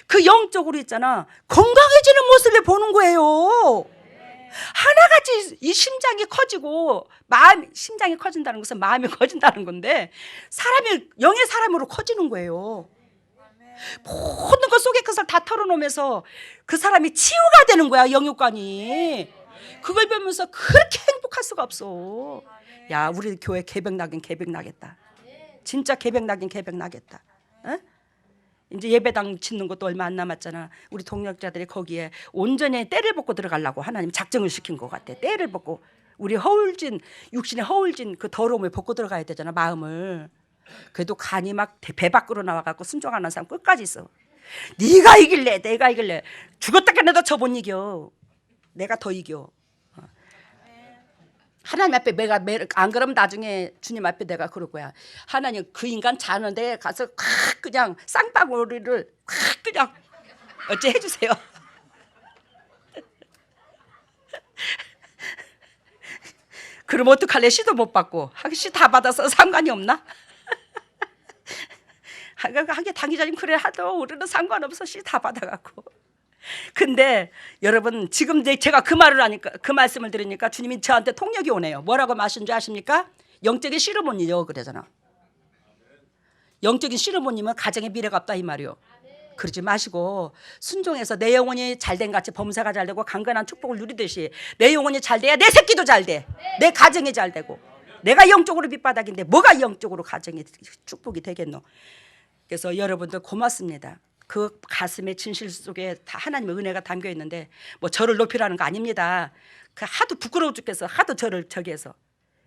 그 영적으로 있잖아 건강해지는 모습을 보는 거예요. 하나같이 이 심장이 커지고 심장이 커진다는 것은 마음이 커진다는 건데 사람이 영의 사람으로 커지는 거예요. 모든 것 속에 것을 다 털어놓으면서 그 사람이 치유가 되는 거야. 영육관이. 그걸 보면서 그렇게 행복할 수가 없어. 야, 우리 교회 개벽 나긴 진짜 개벽 나긴 어? 이제 예배당 짓는 것도 얼마 안 남았잖아. 우리 동역자들이 거기에 온전히 때를 벗고 들어가려고 하나님 작정을 시킨 것 같아. 때를 벗고 우리 육신의 허울진 그 더러움을 벗고 들어가야 되잖아. 마음을. 그래도 간이 막 배 밖으로 나와갖고 순종하는 사람 끝까지 있어. 네가 이길래 내가 이길래 죽었다 깨어나도 저 못 이겨. 내가 더 이겨. 하나님 앞에 내가 안 그러면 나중에 주님 앞에 내가 그럴 거야. 하나님 그 인간 자는데 가서 확 그냥 쌍방울이를 확 그냥 어째 해주세요. 그럼 어떡할래? 시도 못 받고 시 다 받아서 상관이 없나? 하게 당기자님 그래 하도 우리는 상관없어 시 다 받아갖고. 근데 여러분 지금 제가 그 말을 하니까 그 말씀을 들으니까 주님이 저한테 통역이 오네요. 뭐라고 말하신 줄 아십니까? 영적인 시르몬이요 그러잖아. 영적인 시르몬이면 가정의 미래가 없다 이 말이요. 그러지 마시고 순종해서 내 영혼이 잘된 같이 범사가 잘되고 강건한 축복을 누리듯이 내 영혼이 잘돼야 내 새끼도 잘돼. 내 가정이 잘되고. 내가 영적으로 밑바닥인데 뭐가 영적으로 가정이 축복이 되겠노. 그래서 여러분들 고맙습니다. 그 가슴의 진실 속에 다 하나님의 은혜가 담겨 있는데 뭐 저를 높이라는 거 아닙니다. 그 하도 부끄러워 죽겠어. 하도 저를 저기 해서.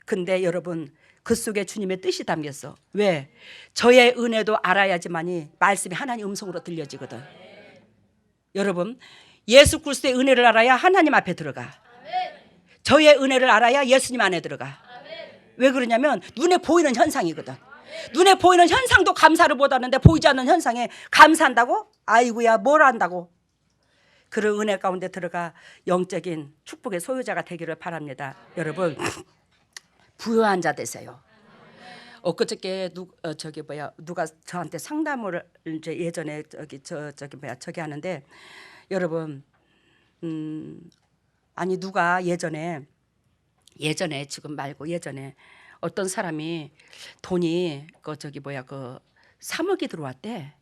근데 여러분 그 속에 주님의 뜻이 담겼어. 왜? 저의 은혜도 알아야지만이 말씀이 하나님 음성으로 들려지거든. 여러분 예수 그리스도의 은혜를 알아야 하나님 앞에 들어가. 저의 은혜를 알아야 예수님 안에 들어가. 왜 그러냐면 눈에 보이는 현상이거든. 눈에 보이는 현상도 감사를 못하는데 보이지 않는 현상에 감사한다고? 아이고야 뭘 한다고. 그런 은혜 가운데 들어가 영적인 축복의 소유자가 되기를 바랍니다. 여러분 부유한 자 되세요. 엊그저께 누가 저한테 상담을 이제 예전에 저기 하는데 여러분 아니 누가 예전에 지금 말고 예전에 어떤 사람이 돈이 그 3억이 들어왔대.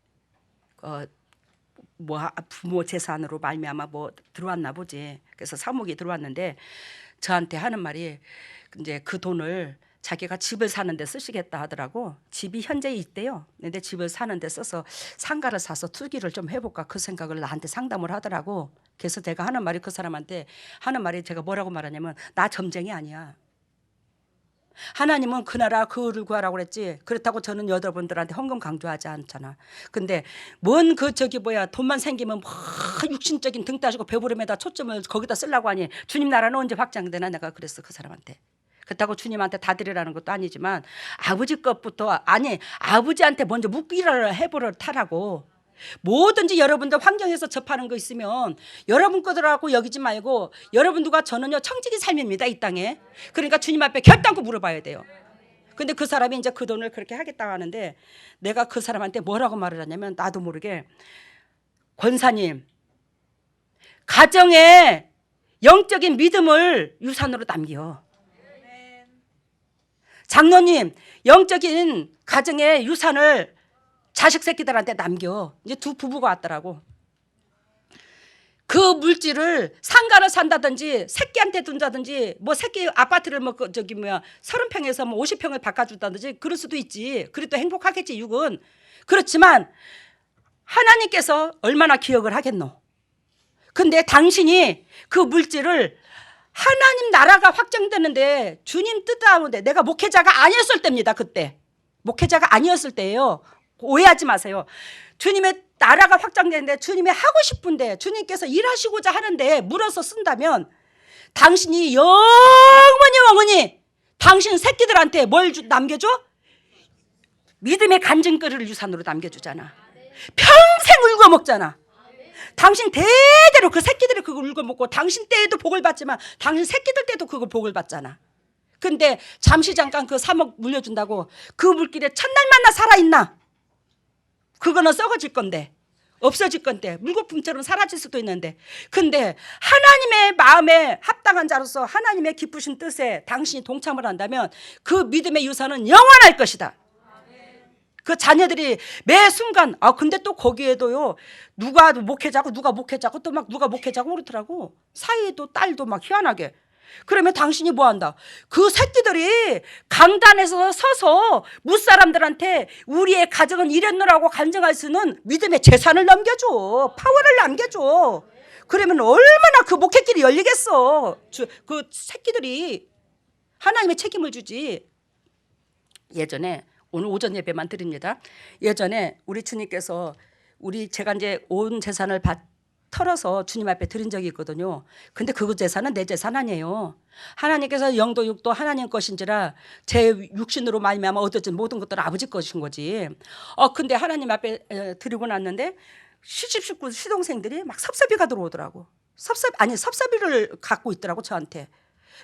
뭐 부모 재산으로 말미암아 뭐 들어왔나 보지. 그래서 3억이 들어왔는데 저한테 하는 말이 이제 그 돈을 자기가 집을 사는데 쓰시겠다 하더라고. 집이 현재 있대요. 근데 집을 사는데 써서 상가를 사서 투기를 좀 해볼까 그 생각을 나한테 상담을 하더라고. 그래서 제가 하는 말이 그 사람한테 하는 말이 제가 뭐라고 말하냐면 나 점쟁이 아니야. 하나님은 그 나라 그를 구하라고 그랬지. 그렇다고 저는 여러분들한테 헌금 강조하지 않잖아. 근데 뭔 돈만 생기면 막 육신적인 등 따지고 배부름에다 초점을 거기다 쓰려고 하니 주님 나라는 언제 확장되나 내가 그랬어 그 사람한테. 그렇다고 주님한테 다 드리라는 것도 아니지만 아버지 것부터 아버지한테 먼저 묵기를 해보를 타라고. 뭐든지 여러분들 환경에서 접하는 거 있으면 여러분 거더라고 여기지 말고 여러분 누가 저는요 청지기 삶입니다 이 땅에. 그러니까 주님 앞에 결단코 물어봐야 돼요. 근데 그 사람이 이제 그 돈을 그렇게 하겠다고 하는데 내가 그 사람한테 뭐라고 말을 하냐면 나도 모르게 권사님 가정에 영적인 믿음을 유산으로 남겨. 장로님 영적인 가정의 유산을 자식 새끼들한테 남겨. 이제 두 부부가 왔더라고. 그 물질을 상가를 산다든지 새끼한테 둔다든지 뭐 새끼 아파트를 30평에서 50평을 바꿔준다든지 그럴 수도 있지. 그래도 행복하겠지 육은. 그렇지만 하나님께서 얼마나 기억을 하겠노. 근데 당신이 그 물질을 하나님 나라가 확정되는데 주님 뜻하는데 내가 목회자가 아니었을 때입니다. 그때 목회자가 아니었을 때예요. 오해하지 마세요. 주님의 나라가 확장되는데 주님이 하고 싶은데 주님께서 일하시고자 하는데 물어서 쓴다면 당신이 영원히 당신 새끼들한테 뭘 남겨줘? 믿음의 간증거리를 유산으로 남겨주잖아. 평생 울고 먹잖아. 당신 대대로 그 새끼들이 그걸 울고 먹고 당신 때에도 복을 받지만 당신 새끼들 때도 그걸 복을 받잖아. 근데 잠시 잠깐 그 3억 물려준다고 그 물길에 첫날 만나 살아있나? 그거는 썩어질 건데, 없어질 건데, 물거품처럼 사라질 수도 있는데, 근데 하나님의 마음에 합당한 자로서 하나님의 기쁘신 뜻에 당신이 동참을 한다면 그 믿음의 유산은 영원할 것이다. 그 자녀들이 매 순간 근데 또 거기에도요 누가 목회자고 누가 목회자고 또 막 누가 목회자고 그렇더라고. 사이에도 딸도 막 희한하게. 그러면 당신이 뭐 한다? 그 새끼들이 강단에서 서서 무사람들한테 우리의 가정은 이랬노라고 간증할 수 있는 믿음의 재산을 넘겨줘. 파워를 남겨줘. 그러면 얼마나 그 목회길이 열리겠어. 그 새끼들이 하나님의 책임을 주지. 예전에 오늘 오전 예배만 드립니다. 예전에 우리 주님께서 제가 이제 온 재산을 털어서 주님 앞에 드린 적이 있거든요. 근데 그 재산은 내 재산 아니에요. 하나님께서 영도 육도 하나님 것인지라 제 육신으로 말미암아 얻어진 모든 것들은 아버지 것인 거지. 근데 하나님 앞에 드리고 났는데 시집 식구 시동생들이 막 섭섭이가 들어오더라고. 섭섭이를 갖고 있더라고 저한테.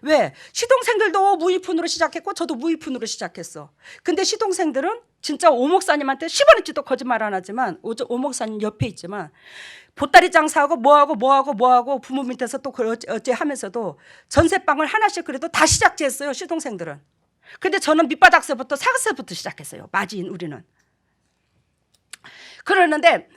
왜? 시동생들도 무일푼으로 시작했고 저도 무일푼으로 시작했어. 근데 시동생들은 진짜 오 목사님한테 10원어치도 거짓말 안 하지만 오 목사님 옆에 있지만 보따리 장사하고 뭐하고 부모 밑에서 또 어째 하면서도 전세방을 하나씩 그래도 다 시작했어요 시동생들은. 근데 저는 밑바닥서부터 사각서부터 시작했어요. 마지인 우리는. 그러는데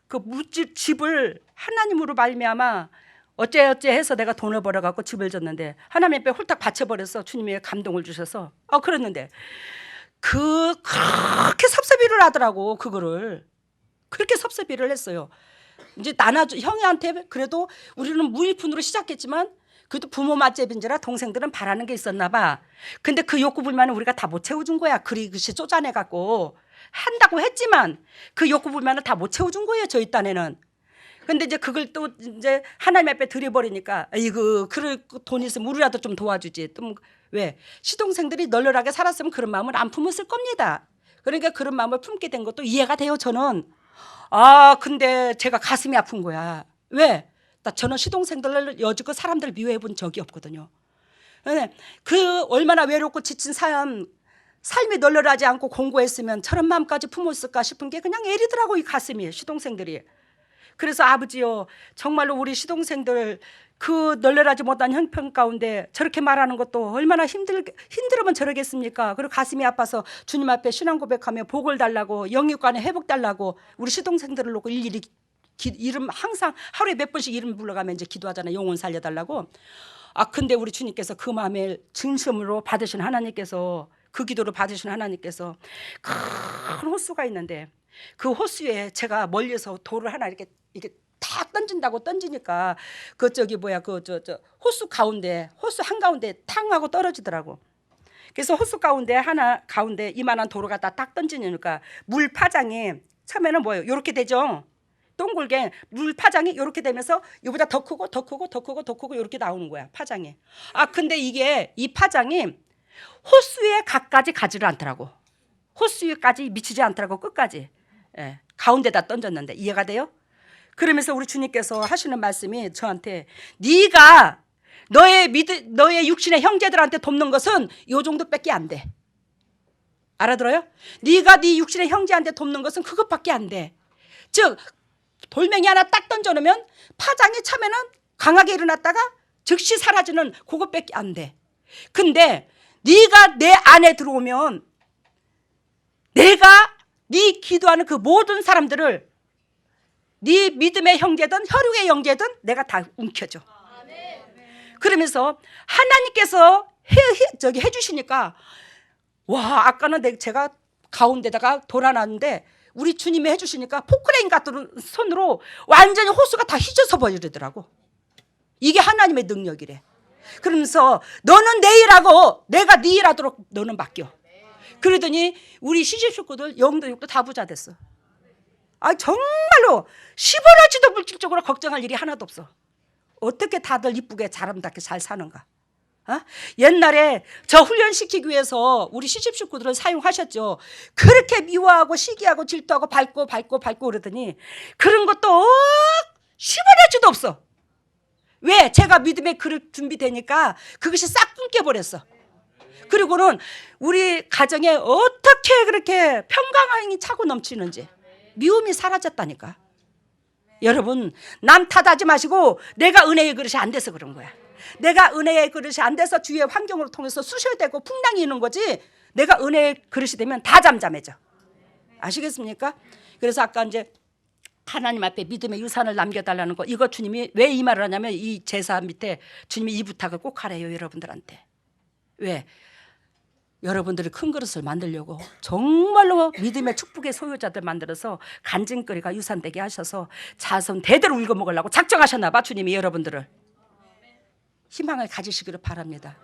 그 무집 집을 하나님으로 말미암아 어째 해서 내가 돈을 벌어갖고 집을 졌는데 하나님 앞에 홀딱 바쳐버려서 주님이 감동을 주셔서 그랬는데 그렇게 섭섭이를 하더라고. 그거를 그렇게 섭섭이를 했어요. 이제 형이한테 그래도 우리는 무일푼으로 시작했지만 그래도 부모 맛집인지라 동생들은 바라는 게 있었나 봐. 근데 그 욕구 불만은 우리가 다 못 채워준 거야. 그릇이 쪼잔해갖고 한다고 했지만 그 욕구 불만을 다 못 채워준 거예요 저희 딴에는. 근데 이제 그걸 또 이제 하나님 앞에 들여버리니까 그럴 돈 있으면 우리라도 좀 도와주지. 또 왜? 시동생들이 널널하게 살았으면 그런 마음을 안 품었을 겁니다. 그러니까 그런 마음을 품게 된 것도 이해가 돼요 저는. 근데 제가 가슴이 아픈 거야. 왜? 저는 시동생들을 여지껏 사람들 미워해 본 적이 없거든요. 그 얼마나 외롭고 지친 삶이 널널하지 않고 공고했으면 저런 마음까지 품었을까 싶은 게 그냥 애리더라고 이 가슴이 시동생들이. 그래서 아버지요 정말로 우리 시동생들 그 널널하지 못한 형편 가운데 저렇게 말하는 것도 얼마나 힘들으면 저러겠습니까? 그리고 가슴이 아파서 주님 앞에 신앙 고백하며 복을 달라고 영육간에 회복 달라고 우리 시동생들을 놓고 일일이 이름 항상 하루에 몇 번씩 이름 불러가면 이제 기도하잖아요. 영혼 살려달라고. 근데 우리 주님께서 그 마음에 진심으로 받으신 하나님께서 그 기도를 받으신 하나님께서 큰 호수가 있는데 그 호수에 제가 멀리서 돌을 하나 이렇게 탁 던지니까 호수 한가운데 탕 하고 떨어지더라고. 그래서 호수 가운데 이만한 돌을 갖다 딱 던지니까 물 파장이 처음에는 뭐예요? 이렇게 되죠. 동글게 물 파장이 이렇게 되면서 이보다 더 크고 이렇게 나오는 거야 파장이. 근데 이 파장이 호수에 가까지 가지를 않더라고. 호수에까지 미치지 않더라고 끝까지. 가운데다 던졌는데 이해가 돼요? 그러면서 우리 주님께서 하시는 말씀이 저한테 네가 너의 육신의 형제들한테 돕는 것은 요 정도밖에 안 돼. 알아들어요? 네가 네 육신의 형제한테 돕는 것은 그것밖에 안 돼. 즉 돌멩이 하나 딱 던져놓으면 파장이 차면은 강하게 일어났다가 즉시 사라지는 그것밖에 안 돼. 근데 네가 내 안에 들어오면 내가 네 기도하는 그 모든 사람들을 네 믿음의 형제든 혈육의 형제든 내가 다 움켜줘. 그러면서 하나님께서 해주시니까 아까는 제가 가운데다가 돌아놨는데 우리 주님이 해주시니까 포크레인 같은 손으로 완전히 호수가 다 휘져서 버리더라고. 이게 하나님의 능력이래. 그러면서 너는 내 일하고 내가 네 일하도록 너는 맡겨. 그러더니 우리 시집 식구들 영도 육도 다 부자 됐어. 정말로 10원어치도 물질적으로 걱정할 일이 하나도 없어. 어떻게 다들 이쁘게 아름답게 잘 사는가. 옛날에 저 훈련시키기 위해서 우리 시집 식구들을 사용하셨죠. 그렇게 미워하고 시기하고 질투하고 밟고 그러더니 그런 것도 10원의 없어. 왜? 제가 믿음의 그릇 준비되니까 그것이 싹 끊겨버렸어. 그리고는 우리 가정에 어떻게 그렇게 평강함이 차고 넘치는지 미움이 사라졌다니까. 여러분, 남 탓하지 마시고 내가 은혜의 그릇이 안 돼서 그런 거야. 내가 은혜의 그릇이 안 돼서 주위의 환경으로 통해서 쑤셔대고 풍랑이 있는 거지, 내가 은혜의 그릇이 되면 다 잠잠해져. 아시겠습니까? 그래서 아까 이제 하나님 앞에 믿음의 유산을 남겨달라는 거, 이거 주님이 왜 이 말을 하냐면 이 제사 밑에 주님이 이 부탁을 꼭 하래요, 여러분들한테. 왜? 여러분들이 큰 그릇을 만들려고 정말로 믿음의 축복의 소유자들 만들어서 간증거리가 유산되게 하셔서 자손 대대로 울고 먹으려고 작정하셨나 봐, 주님이 여러분들을. 희망을 가지시기를 바랍니다.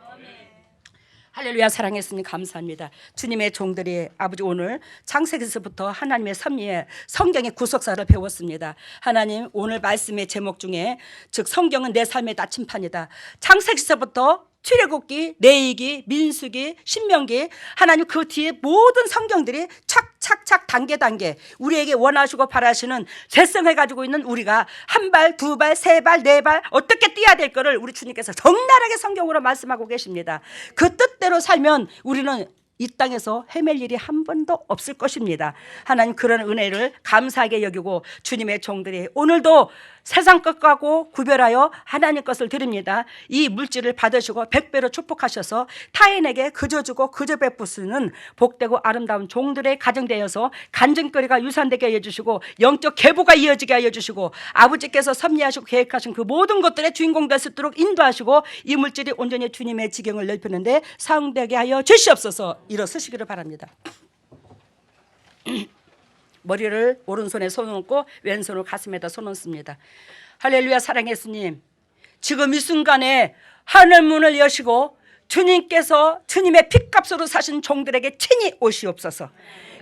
할렐루야. 사랑했으니 감사합니다. 주님의 종들이 아버지 오늘 창세기서부터 하나님의 섭리의 성경의 구속사를 배웠습니다. 하나님, 오늘 말씀의 제목 중에 즉 성경은 내 삶의 나침판이다. 창세기서부터 출애굽기, 레위기, 민수기, 신명기, 하나님 그 뒤에 모든 성경들이 착착착 단계 우리에게 원하시고 바라시는 죄성을 가지고 있는 우리가 한 발, 두 발, 세 발, 네 발 어떻게 뛰어야 될 거를 우리 주님께서 적나라하게 성경으로 말씀하고 계십니다. 그 뜻대로 살면 우리는 이 땅에서 헤맬 일이 한 번도 없을 것입니다. 하나님, 그런 은혜를 감사하게 여기고 주님의 종들이 오늘도 세상 것하고 구별하여 하나님 것을 드립니다. 이 물질을 받으시고 100배로 축복하셔서 타인에게 그저 주고 그저 베푸시는 복되고 아름다운 종들의 가정 되어서 간증거리가 유산되게 하여 주시고 영적 계보가 이어지게 하여 주시고 아버지께서 섭리하시고 계획하신 그 모든 것들의 주인공 될 수 있도록 인도하시고 이 물질이 온전히 주님의 지경을 넓히는데 사용되게 하여 주시옵소서. 일어서시기를 바랍니다. 머리를 오른손에 손을 얹고 왼손을 가슴에다 손 얹습니다. 할렐루야. 사랑의 예수님, 지금 이 순간에 하늘 문을 여시고 주님께서 주님의 핏값으로 사신 종들에게 친히 오시옵소서.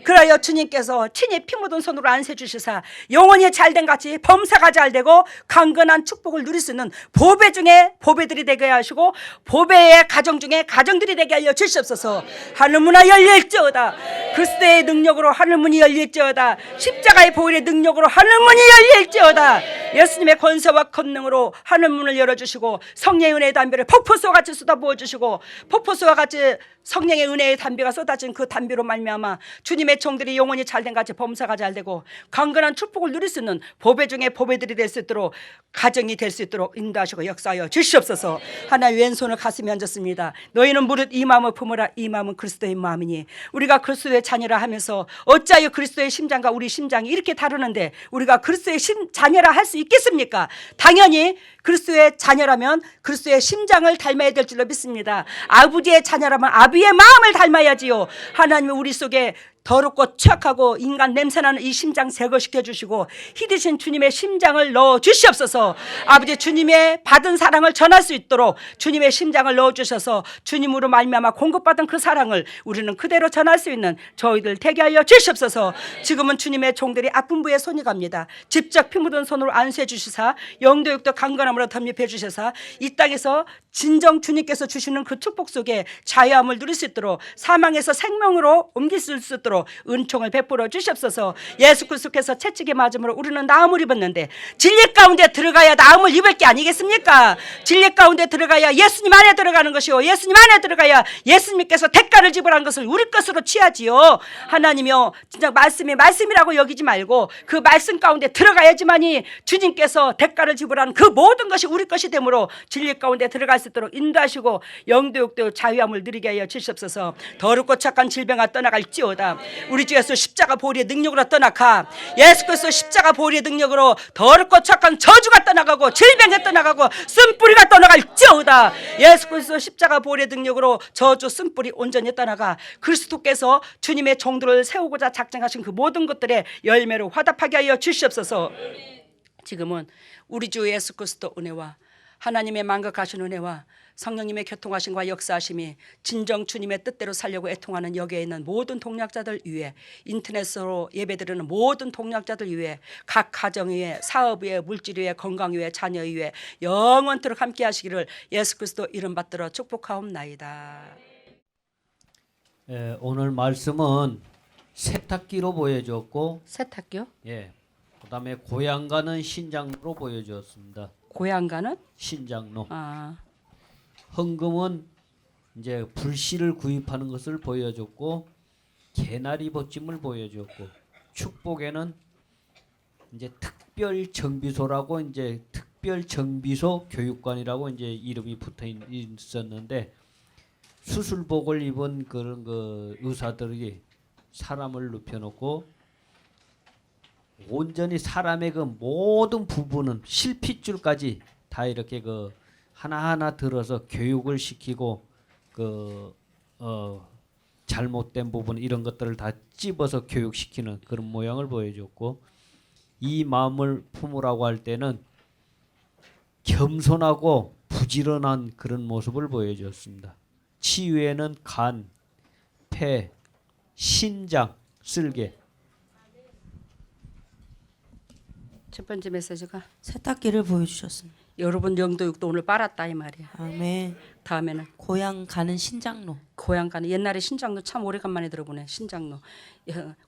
그러여 주님께서 친히 피 묻은 손으로 안세 주시사 영원히 잘된 같이 범사가 잘되고 강건한 축복을 누릴 수 있는 보배 중에 보배들이 되게 하시고 보배의 가정 중에 가정들이 되게 하여 주시옵소서. 하늘문이 열릴지어다. 그리스도의 능력으로 하늘문이 열릴지어다. 십자가의 보혈의 능력으로 하늘문이 열릴지어다. 예수님의 권세와 권능으로 하늘문을 열어주시고 성령의 은혜의 담비를 폭포수와 같이 쏟아 부어주시고 폭포수와 같이 성령의 은혜의 담비가 쏟아진 그 담비로 말미암아 주님의 종들이 영원히 잘된 같이 범사가 잘되고 강건한 축복을 누릴 수 있는 보배 중에 보배들이 될 수 있도록 가정이 될 수 있도록 인도하시고 역사하여 주시옵소서. 하나님, 왼손을 가슴에 얹었습니다. 너희는 무릇 이 마음을 품으라. 이 마음은 그리스도의 마음이니 우리가 그리스도의 자녀라 하면서 어찌하여 그리스도의 심장과 우리 심장이 이렇게 다르는데 우리가 그리스도의 자녀라 할 수 있겠습니까? 당연히 그리스도의 자녀라면 그리스도의 심장을 닮아야 될 줄로 믿습니다. 아버지의 자녀라면 아비의 마음을 닮아야지요. 하나님은 우리 속에 더럽고 취약하고 인간 냄새나는 이 심장 제거시켜 주시고 희드신 주님의 심장을 넣어 주시옵소서. 아버지, 주님의 받은 사랑을 전할 수 있도록 주님의 심장을 넣어 주셔서 주님으로 말미암아 공급받은 그 사랑을 우리는 그대로 전할 수 있는 저희들 되게 하여 주시옵소서. 지금은 주님의 종들이 아픈 부에 손이 갑니다. 직접 피 묻은 손으로 안수해 주시사 영도육도 강건함으로 덤립해 주셔서 이 땅에서 진정 주님께서 주시는 그 축복 속에 자유함을 누릴 수 있도록 사망에서 생명으로 옮길 수 있도록 은총을 베풀어 주시옵소서. 예수 그리스도께서 채찍에 맞음으로 우리는 나음을 입었는데 진리 가운데 들어가야 나음을 입을 게 아니겠습니까? 진리 가운데 들어가야 예수님 안에 들어가는 것이요, 예수님 안에 들어가야 예수님께서 대가를 지불한 것을 우리 것으로 취하지요. 하나님이요, 진짜 말씀이 말씀이라고 여기지 말고 그 말씀 가운데 들어가야지만이 주님께서 대가를 지불한 그 모든 것이 우리 것이 되므로 진리 가운데 들어갈 수 있도록 인도하시고 영도육도 자유함을 누리게 하여 주시옵소서. 더럽고 착한 질병아 떠나갈지어다. 우리 주 예수 십자가 보혈의 능력으로 떠나가. 예수 그리스도 십자가 보혈의 능력으로 더럽고 착한 저주가 떠나가고 질병이 떠나가고 쓴뿌리가 떠나갈지어다. 예수 그리스도 십자가 보혈의 능력으로 저주 쓴뿌리 온전히 떠나가 그리스도께서 주님의 종들을 세우고자 작정하신 그 모든 것들의 열매로 화답하게 하여 주시옵소서. 지금은 우리 주 예수 그리스도 은혜와 하나님의 만극하신 은혜와 성령님의 교통하심과 역사하심이 진정 주님의 뜻대로 살려고 애통하는 여기에 있는 모든 동역자들 위해, 인터넷으로 예배드리는 모든 동역자들 위해, 각 가정 위에, 사업 위에, 물질 위에, 건강 위에, 자녀 위에 영원토록 함께 하시기를 예수 그리스도 이름 받들어 축복하옵나이다. 오늘 말씀은 세탁기로 보여줬고, 세탁기요? 그다음에 고향 가는 신장로 보여주었습니다. 고향 가는? 신장로. 아, 헌금은 이제 불씨를 구입하는 것을 보여줬고, 개나리 보찜을 보여줬고, 축복에는 이제 특별 정비소라고 이제 특별 정비소 교육관이라고 이제 이름이 붙어 있었는데, 수술복을 입은 그런 그 의사들이 사람을 눕혀놓고 온전히 사람의 그 모든 부분은 실핏줄까지 다 이렇게 그 하나하나 들어서 교육을 시키고 잘못된 부분 이런 것들을 다 찝어서 교육시키는 그런 모양을 보여줬고, 이 마음을 품으라고 할 때는 겸손하고 부지런한 그런 모습을 보여줬습니다. 치유에는 간, 폐, 신장, 쓸개. 첫 번째 메시지가 세탁기를 보여주셨습니다. 여러분 영도육도 오늘 빨았다 이 말이야. 아멘. 다음에는 고향 가는 신장로. 고향 가는, 옛날에 신장로 참 오래간만에 들어보네. 신장로.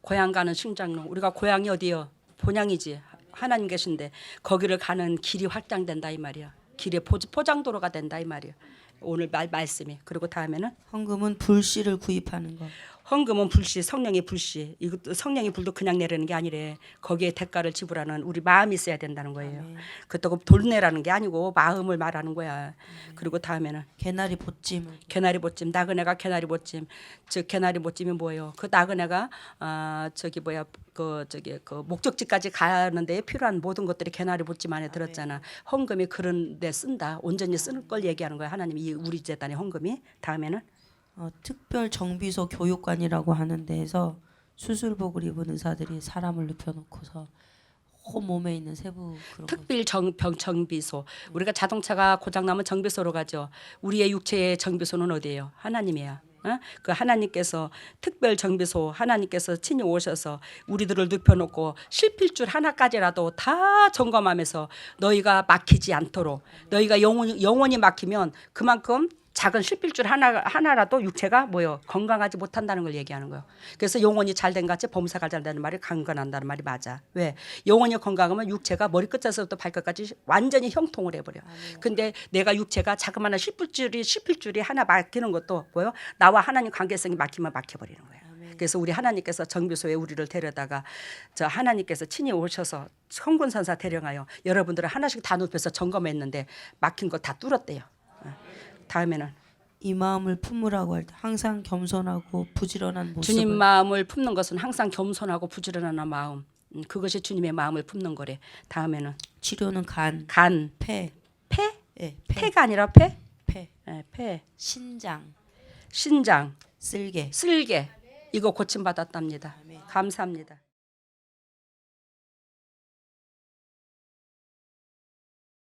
고향 가는 신장로. 우리가 고향이 어디요? 본향이지. 하나님 계신데 거기를 가는 길이 확장된다 이 말이야. 길에 포장도로가 된다 이 말이야. 오늘 말씀이. 그리고 다음에는 헌금은 불씨를 구입하는 것. 헌금은 불씨, 성령의 불씨. 이것도 성령의 불도 그냥 내리는 게 아니래. 거기에 대가를 지불하는 우리 마음이 있어야 된다는 거예요. 그렇다고 돈 내라는 게 아니고 마음을 말하는 거야. 그리고 다음에는 개나리 보찜을. 개나리 보찜, 나그네가 개나리 보찜. 즉 개나리 보찜이 뭐예요? 그 나그네가 그 목적지까지 가는 데에 필요한 모든 것들이 개나리 보찜 안에 들었잖아. 헌금이 그런 데 쓴다. 온전히 쓰는 걸 얘기하는 거야. 하나님이 이 우리 재단의 헌금이. 다음에는 특별 정비소 교육관이라고 하는 데에서 수술복을 입은 의사들이 사람을 눕혀놓고서 온 몸에 있는 세부 그런 거. 특별 정비소. 우리가 자동차가 고장 나면 정비소로 가죠. 우리의 육체의 정비소는 어디예요? 하나님이야. 그 하나님께서 특별 정비소, 하나님께서 친히 오셔서 우리들을 눕혀놓고 실필줄 하나까지라도 다 점검하면서 너희가 막히지 않도록, 너희가 영원히 막히면 그만큼 작은 실필줄 하나라도 육체가 뭐요? 건강하지 못한다는 걸 얘기하는 거예요. 그래서 영혼이 잘된 같이 범사가 잘되는 말이 강건한다는 말이 맞아. 왜? 영혼이 건강하면 육체가 머리끝에서부터 발끝까지 완전히 형통을 해버려. 근데 내가 육체가 자그마한 실필줄이 하나 막히는 것도 뭐요? 나와 하나님 관계성이 막히면 막혀버리는 거예요. 그래서 우리 하나님께서 정비소에 우리를 데려다가 저 하나님께서 친히 오셔서 성군선사 대령하여 여러분들을 하나씩 다 눕혀서 점검했는데 막힌 거 다 뚫었대요. 다음에는 이 마음을 품으라고 할 때 항상 겸손하고 부지런한 모습을. 주님 마음을 품는 것은 항상 겸손하고 부지런한 마음. 그것이 주님의 마음을 품는 거래. 다음에는 치료는 간, 폐, 폐? 폐, 폐가 아니라 폐? 폐, 폐. 신장, 신장, 쓸개. 쓸개. 이거 고침 받았답니다. 감사합니다.